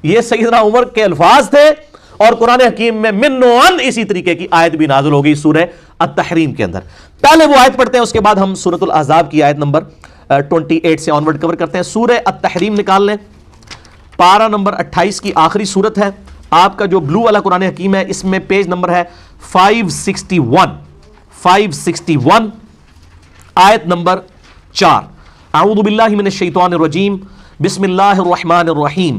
یہ سیدنا عمر کے الفاظ تھے. اور قرآن حکیم میں من و عن اسی طریقے کی آیت بھی نازل ہو گئی سورہ التحریم کے اندر. پہلے وہ آیت پڑھتے ہیں, اس کے بعد ہم سورۃ الاحزاب کی آیت نمبر 28 سے آنورڈ کور کرتے ہیں. سورہ التحریم نکال لیں, پارہ نمبر 28 کی آخری صورت ہے. آپ کا جو بلو والا قرآن حکیم ہے اس میں پیج نمبر ہے 561 آیت نمبر 4. اعوذ باللہ من الشیطان الرجیم, بسم اللہ الرحمن الرحیم.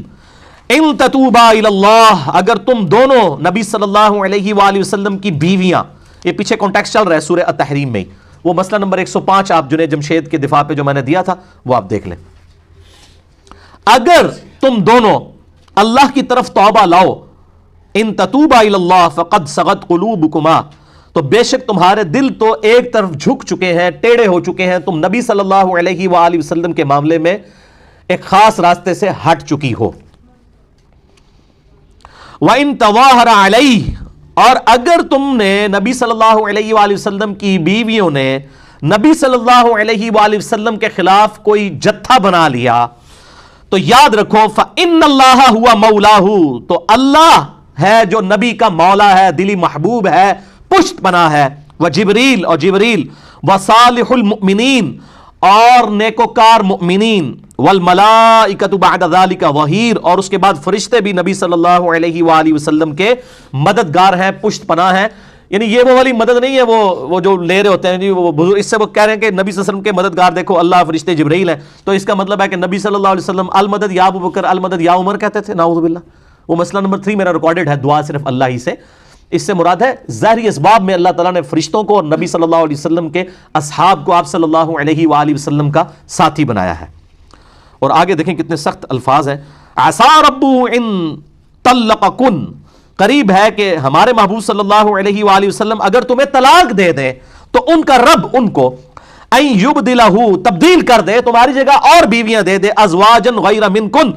ان تتوبا الی اللہ, اگر تم دونوں نبی صلی اللہ علیہ وآلہ وسلم کی بیویاں, یہ پیچھے کانٹیکسٹ چل رہا ہے سورہ التحریم میں, وہ مسئلہ نمبر 105 آپ جنید جمشید کے دفاع پہ جو میں نے دیا تھا وہ آپ دیکھ لیں. اگر تم دونوں اللہ کی طرف توبہ لاؤ, ان تتوبا الی اللہ فقد صغت قلوبکما, تو بے شک تمہارے دل تو ایک طرف جھک چکے ہیں, ٹیڑے ہو چکے ہیں, تم نبی صلی اللہ علیہ وآلہ وسلم کے معاملے میں ایک خاص راستے سے ہٹ چکی ہو. وَإِن تَوَاهَرَ عَلَيْهِ, اور اگر تم نے نبی صلی اللہ علیہ وآلہ وسلم کی بیویوں نے نبی صلی اللہ علیہ وآلہ وسلم کے خلاف کوئی جتھا بنا لیا, تو یاد رکھو فَإِنَّ اللَّهَ هُوَ مَوْلَاهُ, تو اللہ ہے جو نبی کا مولا ہے, دلی محبوب ہے, پشت پناہ ہے. وجبریل, اور جبریل, وصالح المؤمنین, اور نیکوکار مؤمنین, والملائکۃ بعد ذلک ظہیر, اور اس کے بعد فرشتے بھی نبی صلی اللہ علیہ وآلہ وسلم کے مددگار ہیں, پشت پناہ ہیں. یعنی یہ وہ والی مدد نہیں ہے وہ جو لے رہے ہوتے ہیں جی وہ بزرگ, اس سے وہ کہہ رہے ہیں کہ نبی صلی اللہ علیہ وسلم کے مددگار دیکھو اللہ, فرشتے جبرائیل ہیں, تو اس کا مطلب ہے کہ نبی صلی اللہ علیہ وسلم المدد یا ابو بکر, المدد یا عمر کہتے تھے, نعوذ باللہ. وہ مسئلہ نمبر 3 میرا ریکارڈڈ ہے, دعا صرف اللہ ہی سے. اس سے مراد ہے ظاہری اسباب میں اللہ تعالیٰ نے فرشتوں کو اور نبی صلی اللہ علیہ وسلم کے اصحاب کو آپ صلی اللہ علیہ وآلہ وسلم کا ساتھی بنایا ہے. اور آگے دیکھیں کتنے سخت الفاظ ہیں. عسى ربه ان طلقكن, قریب ہے کہ ہمارے محبوب صلی اللہ علیہ وآلہ وسلم اگر تمہیں طلاق دے دیں تو ان کا رب ان کو ان یبدلہ, تبدیل کر دے, تمہاری جگہ اور بیویاں دے دے, ازواجا غیر منکن,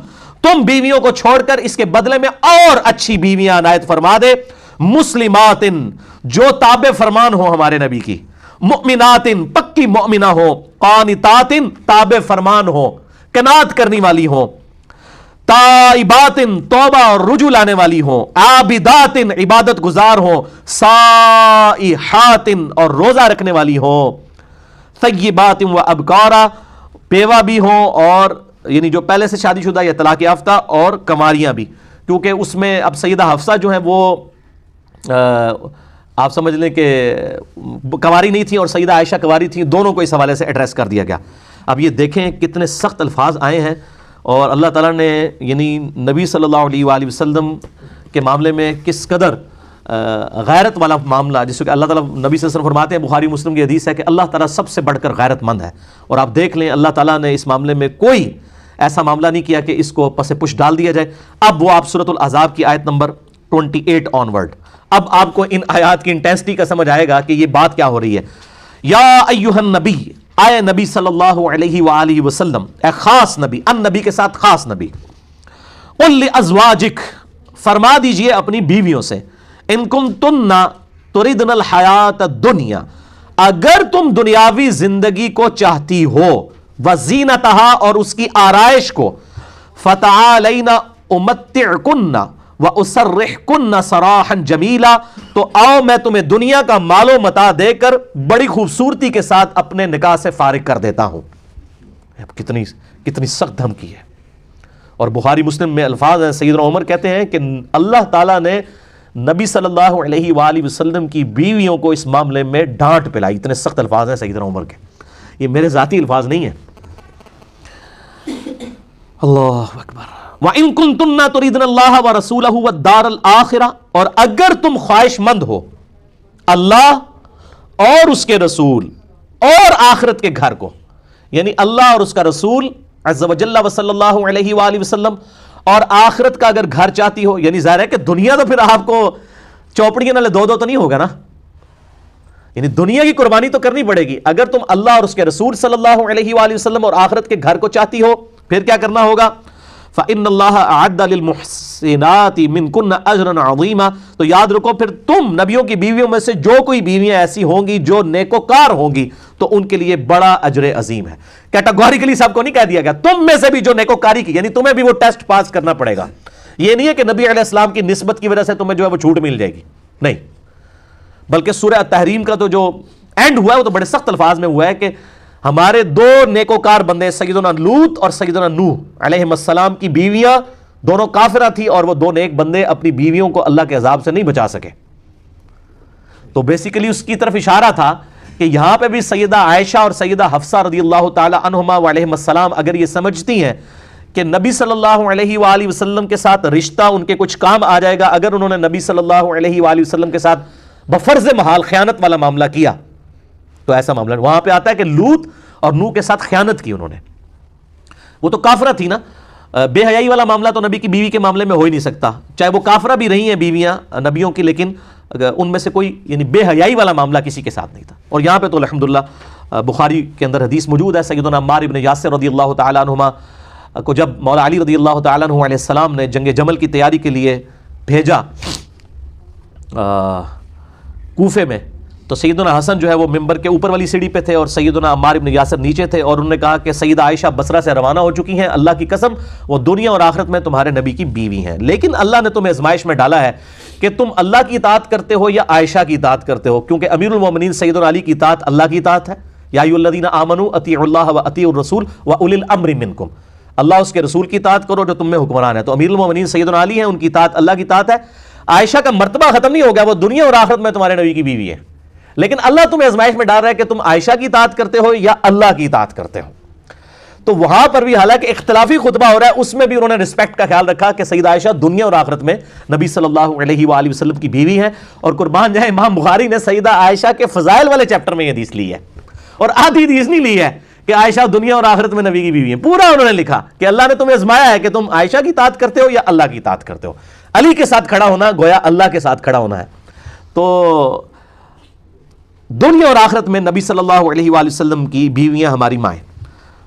تم بیویوں کو چھوڑ کر اس کے بدلے میں اور اچھی بیویاں عنایت فرما دے, مسلمات, جو تابع فرمان ہو ہمارے نبی کی, مؤمنات, پکی مؤمنہ ہو, قانتات, تابع فرمان ہو, قناعت کرنے والی ہوں، تائباتن توبہ اور رجوع لانے والی ہوں، عابداتن عبادت گزار ہوں، صائحاتن اور روزہ رکھنے والی ہوں، ثیباتن و ابکارا بیوہ بھی ہوں، اور یعنی جو پہلے سے شادی شدہ یا طلاق یافتہ، اور کنواریاں بھی، کیونکہ اس میں اب سیدہ حفصہ جو ہیں وہ آپ سمجھ لیں کہ کنواری نہیں تھیں اور سیدہ عائشہ کنواری تھیں، دونوں کو اس حوالے سے ایڈریس کر دیا گیا۔ اب یہ دیکھیں کتنے سخت الفاظ آئے ہیں، اور اللہ تعالیٰ نے یعنی نبی صلی اللہ علیہ وآلہ وسلم کے معاملے میں کس قدر غیرت والا معاملہ، جس کو اللہ تعالیٰ نبی صلی اللہ علیہ وسلم فرماتے ہیں، بخاری مسلم کی حدیث ہے کہ اللہ تعالیٰ سب سے بڑھ کر غیرت مند ہے، اور آپ دیکھ لیں اللہ تعالیٰ نے اس معاملے میں کوئی ایسا معاملہ نہیں کیا کہ اس کو پس پش ڈال دیا جائے۔ اب وہ آپ سورۃ الاحزاب کی آیت نمبر 28 آنورڈ، اب آپ کو ان آیات کی انٹینسٹی کا سمجھ آئے گا کہ یہ بات کیا ہو رہی ہے۔ یا ایھا النبی، آئے نبی صلی اللہ علیہ وآلہ وسلم، اے خاص نبی، ان نبی کے ساتھ خاص نبی، قل لازواجک، فرما دیجئے اپنی بیویوں سے، ان کنتن تردن الحیات الدنیا، اگر تم دنیاوی زندگی کو چاہتی ہو، وزینتہا اور اس کی آرائش کو، فتعالین امتعکن وَأُسَرِّحْكُنَّ سَرَاحًا جَمِيلًا، تو آؤ میں تمہیں دنیا کا مال و متاع دے کر بڑی خوبصورتی کے ساتھ اپنے نکاح سے فارغ کر دیتا ہوں۔ کتنی سخت دھمکی ہے، اور بخاری مسلم میں الفاظ ہیں، سیدنا عمر کہتے ہیں کہ اللہ تعالیٰ نے نبی صلی اللہ علیہ وآلہ وسلم کی بیویوں کو اس معاملے میں ڈانٹ پلائی، اتنے سخت الفاظ ہیں سیدنا عمر کے، یہ میرے ذاتی الفاظ نہیں ہیں۔ اللہ اکبر۔ وَإِن كُنتُنَّ تُرِيدْنَ اللَّهَ وَرَسُولَهُ وَالدَّارَ الْآخِرَةَ، اور اگر تم خواہش مند ہو اللہ اور اس کے رسول اور آخرت کے گھر کو، یعنی اللہ اور اس کا رسول عز و جل و صلی اللہ علیہ وآلہ وسلم اور آخرت کا اگر گھر چاہتی ہو، یعنی ظاہر ہے کہ دنیا تو پھر آپ کو چوپڑیاں نالے دو تو نہیں ہوگا نا، یعنی دنیا کی قربانی تو کرنی پڑے گی۔ اگر تم اللہ اور اس کے رسول صلی اللہ علیہ وآلہ وسلم اور آخرت کے گھر کو چاہتی ہو، پھر کیا کرنا ہوگا؟ فَإِنَّ اللَّهَ أَعَدَّ لِلْمُحْسِنَاتِ مِنْكُنَّ أَجْرًا عَظِيمًا، تو یاد رکھو پھر تم نبیوں کی بیویوں میں سے جو کوئی بیویاں ایسی ہوں گی جو نیکوکار ہوں گی تو ان کے لیے بڑا اجر عظیم ہے۔ کیٹاگوریکلی سب کو نہیں کہہ دیا گیا، تم میں سے بھی جو نیکوکاری کی، یعنی تمہیں بھی وہ ٹیسٹ پاس کرنا پڑے گا۔ یہ نہیں ہے کہ نبی علیہ السلام کی نسبت کی وجہ سے تمہیں جو ہے وہ چھوٹ مل جائے گی، نہیں، بلکہ سورہ تحریم کا تو جو اینڈ ہوا ہے وہ تو بڑے سخت الفاظ میں ہوا ہے کہ ہمارے دو نیکوکار بندے سیدنا لوط اور سیدنا نوح علیہ السلام کی بیویاں دونوں کافرہ تھی، اور وہ دو نیک بندے اپنی بیویوں کو اللہ کے عذاب سے نہیں بچا سکے۔ تو بیسیکلی اس کی طرف اشارہ تھا کہ یہاں پہ بھی سیدہ عائشہ اور سیدہ حفصہ رضی اللہ تعالی عنہما وعلیہم السلام اگر یہ سمجھتی ہیں کہ نبی صلی اللہ علیہ وآلہ وسلم کے ساتھ رشتہ ان کے کچھ کام آ جائے گا اگر انہوں نے نبی صلی اللہ علیہ وآلہ وسلم کے ساتھ بفرض محال خیانت والا معاملہ کیا، تو ایسا معاملہ وہاں پہ آتا ہے کہ لوط اور نوح کے ساتھ خیانت کی انہوں نے، وہ تو کافرہ تھی نا، بے حیائی والا معاملہ تو نبی کی بیوی کے معاملے میں ہو ہی نہیں سکتا، چاہے وہ کافرہ بھی رہی ہیں بیویاں نبیوں کی، لیکن ان میں سے کوئی یعنی بے حیائی والا معاملہ کسی کے ساتھ نہیں تھا۔ اور یہاں پہ تو الحمدللہ بخاری کے اندر حدیث موجود ہے، سیدنا عمار ابن یاسر رضی اللہ تعالیٰ عنہما کو جب مولا علی رضی اللہ تعالیٰ عنہ علیہ السلام نے جنگ جمل کی تیاری کے لیے بھیجا کوفے میں، تو سیدنا حسن جو ہے وہ ممبر کے اوپر والی سیڑھی پہ تھے اور سیدنا عمار ابن یاسر نیچے تھے، اور انہوں نے کہا کہ سیدہ عائشہ بصرہ سے روانہ ہو چکی ہیں، اللہ کی قسم وہ دنیا اور آخرت میں تمہارے نبی کی بیوی ہیں، لیکن اللہ نے تمہیں آزمائش میں ڈالا ہے کہ تم اللہ کی اطاعت کرتے ہو یا عائشہ کی اطاعت کرتے ہو، کیونکہ امیر المومنین سیدنا علی کی اطاعت اللہ کی اطاعت ہے، یا ایھا الذین آمنوا اطیعوا اللہ واطیعوا الرسول واولی الامر منکم، اللہ اس کے رسول کی اطاعت کرو جو تم میں حکمران ہے، تو امیر المومنین سیدنا علی ہیں، ان کی اطاعت اللہ کی اطاعت ہے۔ عائشہ کا مرتبہ ختم نہیں ہو گیا، وہ دنیا اور آخرت میں تمہارے نبی کی بیوی ہے، لیکن اللہ تمہیں آزمائش میں ڈال رہا ہے کہ تم عائشہ کی اطاعت کرتے ہو یا اللہ کی اطاعت کرتے ہو۔ تو وہاں پر بھی حالانکہ اختلافی خطبہ ہو رہا ہے، اس میں بھی انہوں نے رسپیکٹ کا خیال رکھا کہ سیدہ عائشہ دنیا اور آخرت میں نبی صلی اللہ علیہ وآلہ وسلم کی بیوی ہیں، اور قربان جائے امام بخاری نے سیدہ عائشہ کے فضائل والے چیپٹر میں یہ حدیث لی ہے، اور آدھی حدیث نہیں لی ہے کہ عائشہ دنیا اور آخرت میں نبی کی بیوی ہیں، پورا انہوں نے لکھا کہ اللہ نے تمہیں آزمایا ہے کہ تم عائشہ کی اطاعت کرتے ہو یا اللہ کی اطاعت کرتے ہو۔ علی کے ساتھ کھڑا ہونا گویا اللہ کے ساتھ کھڑا ہونا ہے۔ تو دنیا اور آخرت میں نبی صلی اللہ علیہ وآلہ وسلم کی بیویاں ہماری مائیں،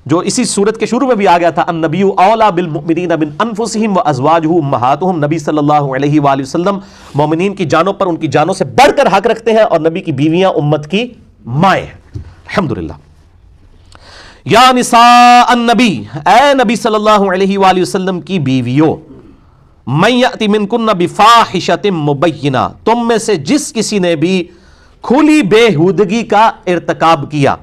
جو اسی صورت کے شروع میں بھی آ گیا تھا، النبی اولیٰ بالمؤمنین من انفسہم وازواجہ امہاتہم، نبی صلی اللہ علیہ وآلہ وسلم مومنین کی جانوں پر ان کی جانوں سے بڑھ کر حق رکھتے ہیں، اور نبی کی بیویاں امت کی مائیں ہیں، الحمدللہ۔ یا نساء النبی، اے نبی صلی اللہ علیہ وآلہ وسلم کی بیویوں، من یأتی منکن بفاحشۃ مبینہ، تم میں سے جس کسی نے بھی کھلی بےہودگی کا ارتکاب کیا،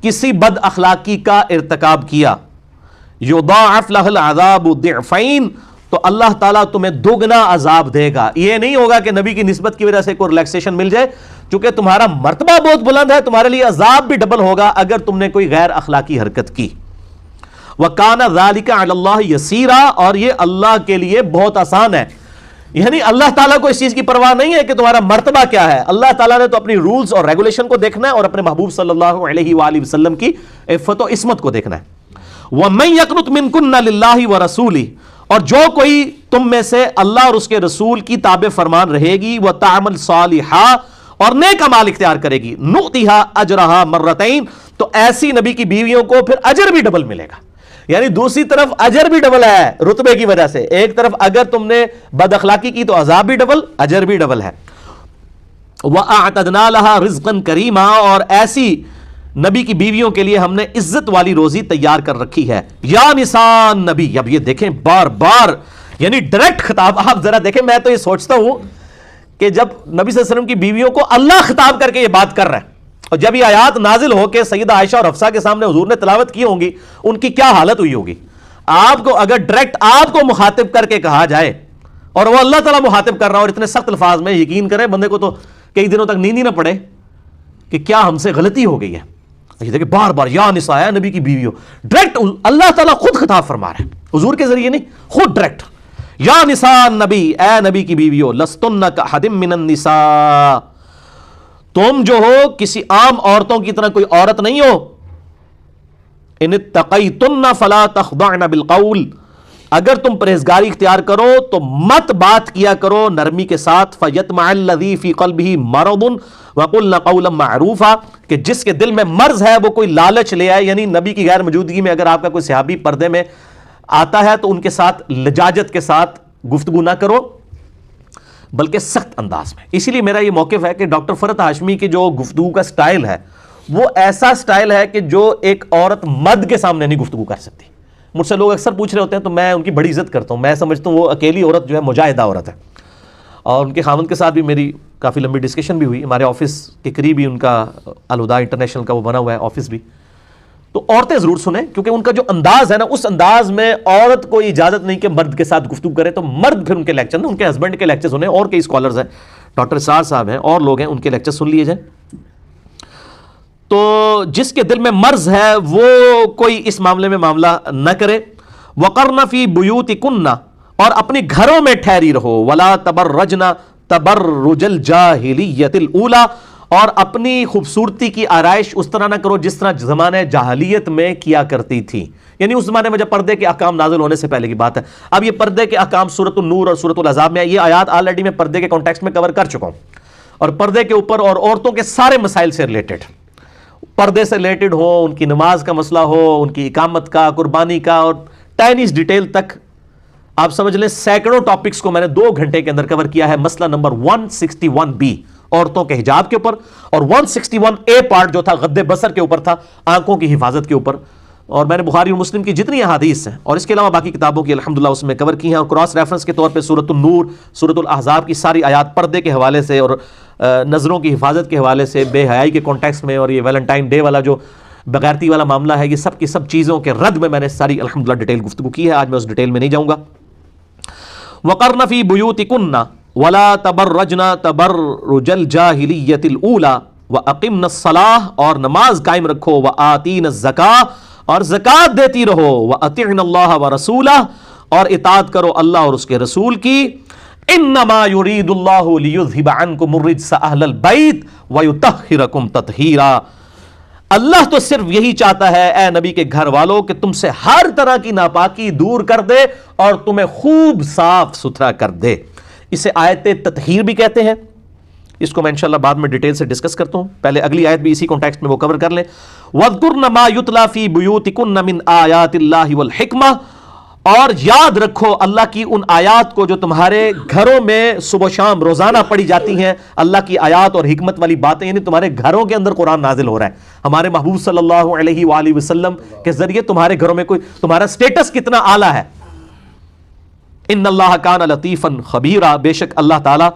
کسی بد اخلاقی کا ارتکاب کیا، یضاعف لہ العذاب ضعفین، تو اللہ تعالیٰ تمہیں دوگنا عذاب دے گا۔ یہ نہیں ہوگا کہ نبی کی نسبت کی وجہ سے کوئی ریلیکسیشن مل جائے، چونکہ تمہارا مرتبہ بہت بلند ہے، تمہارے لیے عذاب بھی ڈبل ہوگا اگر تم نے کوئی غیر اخلاقی حرکت کی۔ وَكَانَ ذَلِكَ عَلَى اللَّهِ يَسِيرًا، اور یہ اللہ کے لیے بہت آسان ہے۔ یعنی اللہ تعالیٰ کو اس چیز کی پرواہ نہیں ہے کہ تمہارا مرتبہ کیا ہے، اللہ تعالیٰ نے تو اپنی رولز اور ریگولیشن کو دیکھنا ہے اور اپنے محبوب صلی اللہ علیہ وآلہ وسلم کی عفت و عصمت کو دیکھنا ہے۔ وَمَن يَقْنُتْ مِنكُنَّ لِلَّهِ وَرَسُولِهِ، اور جو کوئی تم میں سے اللہ اور اس کے رسول کی تابع فرمان رہے گی، وَتَعْمَلْ صَالِحًا، اور نیک اعمال اختیار کرے گی، نُؤْتِهَا أَجْرَهَا مَرَّتَيْن، تو ایسی نبی کی بیویوں کو پھر اجر بھی ڈبل ملے گا۔ یعنی دوسری طرف اجر بھی ڈبل ہے رتبے کی وجہ سے، ایک طرف اگر تم نے بد اخلاقی کی تو عذاب بھی ڈبل، اجر بھی ڈبل ہے۔ وَأَعْتَدْنَا لَهَا رِزْقًا كَرِيمًا، اور ایسی نبی کی بیویوں کے لیے ہم نے عزت والی روزی تیار کر رکھی ہے۔ یا نساء نبی، اب یہ دیکھیں بار بار یعنی ڈائریکٹ خطاب، آپ ذرا دیکھیں، میں تو یہ سوچتا ہوں کہ جب نبی صلی اللہ علیہ وسلم کی بیویوں کو اللہ خطاب کر کے یہ بات کر رہا ہے، اور جب یہ آیات نازل ہو کے سیدہ عائشہ اور حفصہ کے سامنے حضور نے تلاوت کی ہوں گی، ان کی کیا حالت ہوئی ہوگی۔ آپ کو اگر ڈائریکٹ آپ کو مخاطب کر کے کہا جائے اور وہ اللہ تعالیٰ مخاطب کر رہا اور اتنے سخت الفاظ میں، یقین کریں بندے کو تو کئی دنوں تک نیند ہی نہ پڑے کہ کیا ہم سے غلطی ہو گئی ہے۔ یہ دیکھیں بار بار یا نساء نبی کی بیویوں، ڈائریکٹ اللہ تعالیٰ خود خطاب فرما رہے ہیں، حضور کے ذریعے نہیں، خود ڈائریکٹ۔ یا نساء نبی، اے نبی کی بیویوں، لستن کاحد من النساء، تم جو ہو کسی عام عورتوں کی طرح کوئی عورت نہیں ہو۔ ان اتقیتن فلا تخضعن بالقول، اگر تم پرہیزگاری اختیار کرو تو مت بات کیا کرو نرمی کے ساتھ۔ فیطمع الذی فی قلبہ مرض وقلن قولا معروفا، کہ جس کے دل میں مرض ہے وہ کوئی لالچ لے آئے، یعنی نبی کی غیر موجودگی میں اگر آپ کا کوئی صحابی پردے میں آتا ہے تو ان کے ساتھ لجاجت کے ساتھ گفتگو نہ کرو بلکہ سخت انداز میں۔ اسی لیے میرا یہ موقف ہے کہ ڈاکٹر فرحت ہاشمی کی جو گفتگو کا سٹائل ہے وہ ایسا سٹائل ہے کہ جو ایک عورت مرد کے سامنے نہیں گفتگو کر سکتی۔ مجھ سے لوگ اکثر پوچھ رہے ہوتے ہیں تو میں ان کی بڑی عزت کرتا ہوں، میں سمجھتا ہوں وہ اکیلی عورت جو ہے مجاہدہ عورت ہے، اور ان کے خاوند کے ساتھ بھی میری کافی لمبی ڈسکشن بھی ہوئی، ہمارے آفس کے قریب ہی ان کا الہدا انٹرنیشنل کا وہ بنا ہوا ہے آفس بھی۔ تو عورتیں ضرور سنیں کیونکہ ان کا جو انداز ہے نا، اس انداز میں عورت کو اجازت نہیں کہ مرد کے ساتھ گفتگو کرے، تو مرد پھر ان کے لیکچر، ان کے ہسبینڈ کے لیکچر سنیں، اور کئی اسکالرز ہیں، ڈاکٹر اسرار صاحب ہیں اور لوگ ہیں، ان کے لیکچر سن لیے جائیں۔ تو جس کے دل میں مرض ہے وہ کوئی اس معاملے میں معاملہ نہ کرے۔ وَقَرْنَ فِي بُيُوتِكُنَّ، اور اپنے گھروں میں ٹھہری رہو۔ وَلَا تَبَرَّجْنَ تَبَرُّجَ الْجَاهِلِيَّةِ الْأُولَى، اور اپنی خوبصورتی کی آرائش اس طرح نہ کرو جس طرح زمانہ جاہلیت میں کیا کرتی تھی، یعنی اس زمانے میں جب پردے کے احکام نازل ہونے سے پہلے کی بات ہے۔ اب یہ پردے کے احکام سورۃ النور اور سورۃ الاحزاب میں، یہ آیات آلریڈی میں پردے کے کانٹیکسٹ میں کور کر چکا ہوں، اور پردے کے اوپر اور عورتوں کے سارے مسائل سے ریلیٹڈ، پردے سے ریلیٹڈ ہو، ان کی نماز کا مسئلہ ہو، ان کی اقامت کا، قربانی کا، اور ٹائنیز ڈیٹیل تک آپ سمجھ لیں سینکڑوں ٹاپکس کو میں نے 2 گھنٹے کے اندر کور کیا ہے۔ مسئلہ نمبر 161B عورتوں کے حجاب کے اوپر، اور 161A پارٹ جو تھا غض بصر کے اوپر تھا، آنکھوں کی حفاظت کے اوپر، اور میں نے بخاری اور مسلم کی جتنی احادیث ہیں اور اس کے علاوہ باقی کتابوں کی الحمدللہ اس میں کور کی ہیں، اور کراس ریفرنس کے طور پہ سورۃ النور، سورۃ الاحزاب کی ساری آیات پردے کے حوالے سے اور نظروں کی حفاظت کے حوالے سے، بے حیائی کے کانٹیکسٹ میں، اور یہ ویلنٹائن ڈے والا جو بغیرتی والا معاملہ ہے، یہ سب کی سب چیزوں کے رد میں نے ساری الحمدللہ ڈیٹیل گفتگو کی ہے، آج میں اس ڈیٹیل میں نہیں جاؤں گا۔ وَقَرْنَ فِي بُيُوتِكُنَّ وَلَا تَبَرَّجْنَ تَبَرُّجَ الْجَاهِلِيَّةِ الْأُولَى وَأَقِمْنَ الصَّلَاةَ، اور نماز قائم رکھو، وَآتِينَ الزَّكَاةَ، اور زکوٰۃ دیتی رہو، وَأَطِعْنَ اللَّهَ وَرَسُولَهُ، اور اطاعت کرو اللہ اور اس کے رسول کی۔ إِنَّمَا يُرِيدُ اللَّهُ لِيُذْهِبَ عَنْكُمُ الرِّجْسَ أَهْلَ الْبَيْتِ وَيُطَهِّرَكُمْ تَطْهِيرًا، اللہ تو صرف یہی چاہتا ہے اے نبی کے گھر والوں کہ تم سے ہر طرح کی ناپاکی دور کر دے اور تمہیں خوب صاف ستھرا کر دے۔ اسے آیت تطہیر بھی کہتے ہیں، اس کو میں انشاءاللہ بعد میں ڈیٹیل سے ڈسکس کرتا ہوں، پہلے اگلی آیت بھی اسی کانٹیکسٹ میں وہ کور کر لیں۔ وَاذْكُرْنَ مَا يُتْلَى فِي بُيُوتِكُنَّ مِنْ آيَاتِ اللَّهِ وَالْحِكْمَةِ، اور یاد رکھو اللہ کی ان آیات کو جو تمہارے گھروں میں صبح و شام روزانہ پڑھی جاتی ہیں، اللہ کی آیات اور حکمت والی باتیں، یعنی تمہارے گھروں کے اندر قرآن نازل ہو رہا ہے ہمارے محبوب صلی اللہ علیہ وآلہ وسلم کے ذریعے۔ تمہارے گھروں میں کوئی تمہارا سٹیٹس کتنا اعلیٰ ہے۔ ان اللہ کان لطیفا خبیرا، بے شک اللہ تعالی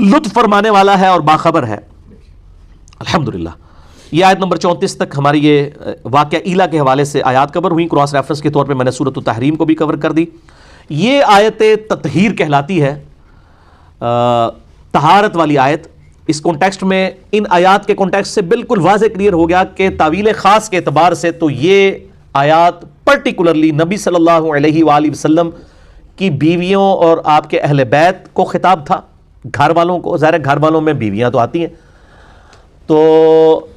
لطف فرمانے والا ہے اور باخبر ہے۔ الحمدللہ۔ یہ آیت نمبر 34 تک ہماری یہ واقعہ ایلا کے حوالے سے آیات کور ہوئی۔ کراس ریفرنس کے طور پہ میں نے سورۃ التحریم کو بھی کور کر دی۔ یہ آیت تطہیر کہلاتی ہے، طہارت والی آیت۔ اس کانٹیکسٹ میں ان آیات کے کانٹیکسٹ سے بالکل واضح کلیئر ہو گیا کہ تعویل خاص کے اعتبار سے تو یہ آیات پرٹیکولرلی نبی صلی اللہ علیہ وآلہ وسلم کی بیویوں اور آپ کے اہل بیت کو خطاب تھا، گھر والوں کو۔ ظاہر ہے گھر والوں میں بیویاں تو آتی ہیں، تو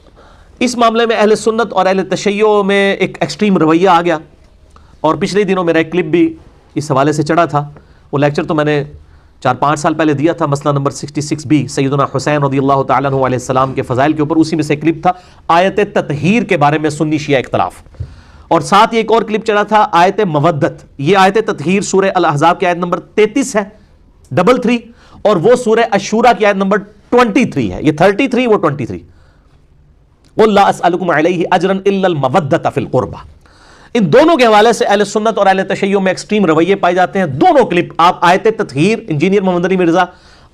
اس معاملے میں اہل سنت اور اہل تشیع میں ایک ایکسٹریم رویہ آ گیا۔ اور پچھلے دنوں میرا ایک کلپ بھی اس حوالے سے چڑھا تھا، وہ لیکچر تو میں نے 4-5 سال پہلے دیا تھا، مسئلہ نمبر 66B سیدنا حسین رضی اللہ تعالیٰ عنہ علیہ السلام کے فضائل کے اوپر۔ اسی میں سے کلپ تھا آیت تطہیر کے بارے میں سنی شیعہ اختلاف، اور ساتھ ہی ایک اور کلپ چڑھا تھا آیت مودت۔ یہ آیت تطہیر سورہ الاحزاب کی آیت نمبر 33 ہے 33، اور وہ سورہ الشورى کی آیت نمبر 23 ہے۔ یہ 33 وہ 23۔ قُلْ لَا أَسْأَلُكُمْ عَلَيْهِ أَجْرًا إِلَّا الْمَوَدَّةَ فِي الْقُرْبَى۔ ان دونوں کے حوالے سے اہل سنت اور اہل تشیع میں ایکسٹریم رویے پائے جاتے ہیں۔ دونوں کلپ آپ آیت تطہیر انجینئر محمد علی مرزا،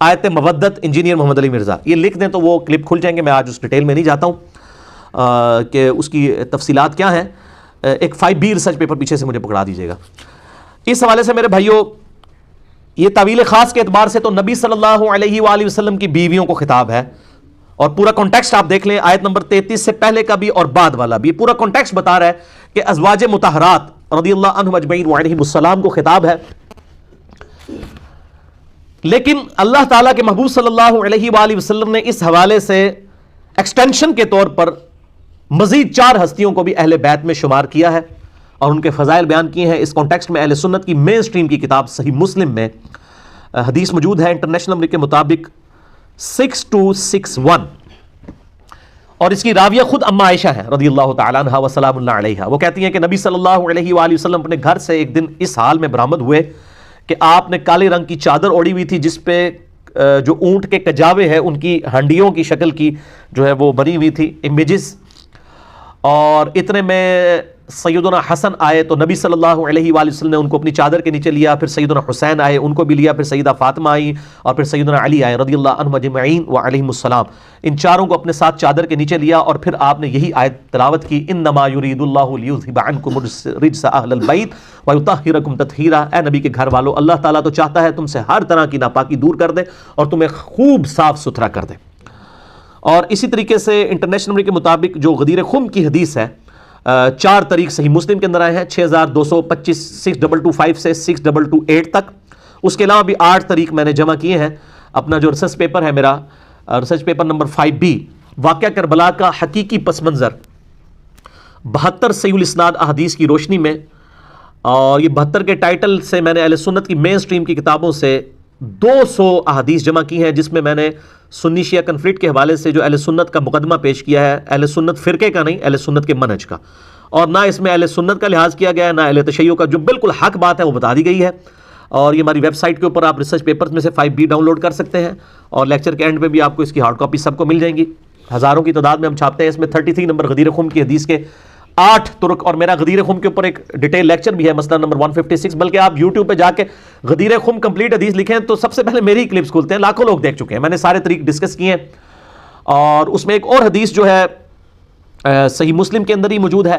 آیت مودت انجینئر محمد علی مرزا، یہ لکھ دیں تو وہ کلپ کھل جائیں گے۔ میں آج اس ڈیٹیل میں نہیں جاتا ہوں کہ اس کی تفصیلات کیا ہیں۔ ایک 5B ریسرچ پیپر پیچھے سے مجھے پکڑا دیجیے گا۔ اس حوالے سے میرے بھائیوں، یہ تعویل خاص کے اعتبار سے تو نبی صلی اللہ علیہ وآلہ وسلم کی بیویوں کو خطاب ہے، اور پورا کانٹیکسٹ آپ دیکھ لیں، آیت نمبر 33 سے پہلے کا بھی اور بعد والا بھی پورا کانٹیکسٹ بتا رہا ہے کہ ازواج مطہرات رضی اللہ عنہم اجمعین وعلیہم السلام کو خطاب ہے۔ لیکن اللہ تعالیٰ کے محبوب صلی اللہ علیہ وآلہ وسلم نے اس حوالے سے ایکسٹینشن کے طور پر مزید 4 ہستیوں کو بھی اہل بیت میں شمار کیا ہے اور ان کے فضائل بیان کیے ہیں۔ اس کانٹیکسٹ میں اہل سنت کی مین سٹریم کی کتاب صحیح مسلم میں حدیث موجود ہے انٹرنیشنل نمبر کے مطابق 6261، اور اس کی راویہ خود اما عائشہ ہیں رضی اللہ تعالیٰ عنہا وسلام اللہ علیہا۔ وہ کہتی ہیں کہ نبی صلی اللہ علیہ وآلہ وسلم اپنے گھر سے ایک دن اس حال میں برآمد ہوئے کہ آپ نے کالے رنگ کی چادر اوڑھی ہوئی تھی، جس پہ جو اونٹ کے کجاوے ہیں ان کی ہنڈیوں کی شکل کی جو ہے وہ بنی ہوئی تھی امیجز۔ اور اتنے میں سیدنا حسن آئے تو نبی صلی اللہ علیہ وآلہ وسلم نے ان کو اپنی چادر کے نیچے لیا، پھر سیدنا حسین آئے ان کو بھی لیا، پھر سیدہ فاطمہ آئی، اور پھر سیدنا علی آئے رضی اللہ عنہم اجمعین وعلیہم السلام۔ ان چاروں کو اپنے ساتھ چادر کے نیچے لیا، اور پھر آپ نے یہی آیت تلاوت کی، انما یرید اللہ لیذھب عنکم الرجس اہل البیت ویطہرکم تطہیرا۔ اے نبی کے گھر والو، اللہ تعالیٰ تو چاہتا ہے تم سے ہر طرح کی ناپاکی دور کر دے اور تمہیں خوب صاف ستھرا کر دے۔ اور اسی طریقے سے انٹرنیشنل نمبر کے مطابق جو غدیر خم کی حدیث ہے، 4 طریق صحیح مسلم کے اندر آئے ہیں، 6225 6225 سے 6228 تک۔ اس کے علاوہ بھی 8 طریق میں نے جمع کیے ہیں۔ اپنا جو ریسرچ پیپر ہے میرا، ریسرچ پیپر نمبر 5B، واقعہ کربلا کا حقیقی پس منظر، 72 صحیح الاسناد احادیث کی روشنی میں، اور یہ 72 کے ٹائٹل سے میں نے اہل سنت کی مین سٹریم کی کتابوں سے 200 احادیث جمع کی ہیں، جس میں میں نے سنی شیعہ کنفلکٹ کے حوالے سے جو اہل سنت کا مقدمہ پیش کیا ہے، اہل سنت فرقے کا نہیں، اہل سنت کے منہج کا، اور نہ اس میں اہل سنت کا لحاظ کیا گیا ہے، نہ اہل تشیع کا۔ جو بالکل حق بات ہے وہ بتا دی گئی ہے، اور یہ ہماری ویب سائٹ کے اوپر آپ ریسرچ پیپرز میں سے 5B ڈاؤن لوڈ کر سکتے ہیں، اور لیکچر کے اینڈ پہ بھی آپ کو اس کی ہارڈ کاپی سب کو مل جائیں گی۔ ہزاروں کی تعداد میں ہم چھاپتے ہیں۔ اس میں 33 نمبر غدیر خم کی حدیث کے 8 طرق، اور میرا غدیر خم کے اوپر ایک ڈیٹیل لیکچر بھی ہے، مسئلہ نمبر 156۔ بلکہ آپ یوٹیوب پہ جا کے غدیر خم کمپلیٹ حدیث لکھیں تو سب سے پہلے میری کلپس کھلتے ہیں، لاکھوں لوگ دیکھ چکے ہیں، میں نے سارے طریق ڈسکس کیے ہیں۔ اور اس میں ایک اور حدیث جو ہے صحیح مسلم کے اندر ہی موجود ہے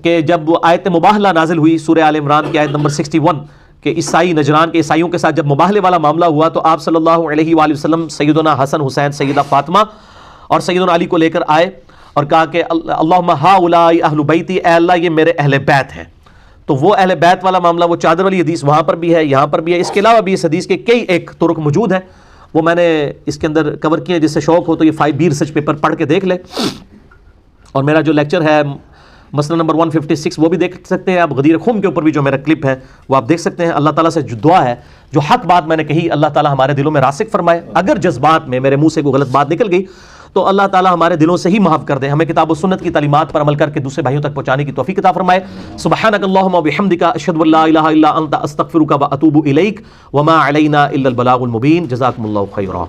کہ جب آیت مباہلہ نازل ہوئی سورہ آل عمران کی آیت نمبر 61 کہ عیسائی نجران کے عیسائیوں کے ساتھ جب مباہلے والا معاملہ ہوا تو آپ صلی اللہ علیہ وآلہ وسلم سیدنا حسن حسین سیدہ فاطمہ اور سیدنا علی کو لے کر آئے اور کہا کہ اللہم ہؤلاء اہل بیتی، اے اللہ یہ میرے اہل بیت ہیں۔ تو وہ اہل بیت والا معاملہ، وہ چادر والی حدیث وہاں پر بھی ہے، یہاں پر بھی ہے۔ اس کے علاوہ بھی اس حدیث کے کئی ایک طرق موجود ہیں، وہ میں نے اس کے اندر کور کیے ہیں۔ جس سے شوق ہو تو یہ 5B ریسرچ پیپر پڑھ کے دیکھ لے، اور میرا جو لیکچر ہے مسئلہ نمبر 156 وہ بھی دیکھ سکتے ہیں آپ۔ غدیر خم کے اوپر بھی جو میرا کلپ ہے وہ آپ دیکھ سکتے ہیں۔ اللہ تعالیٰ سے جو دعا ہے، جو حق بات میں نے کہی، اللہ تعالیٰ ہمارے دلوں میں راسخ فرمائے۔ اگر جذبات میں میرے منہ سے کوئی غلط بات نکل گئی تو اللہ تعالیٰ ہمارے دلوں سے ہی معاف کر دے، ہمیں کتاب و سنت کی تعلیمات پر عمل کر کے دوسرے بھائیوں تک پہنچانے کی توفیق عطا فرمائے۔ سبحانک اللہم و بحمدک، اشہد ان لا الہ الا انت، استغفرک و اتوب الیک، وما علینا الا البلاغ المبین۔ جزاکم اللہ خیرا۔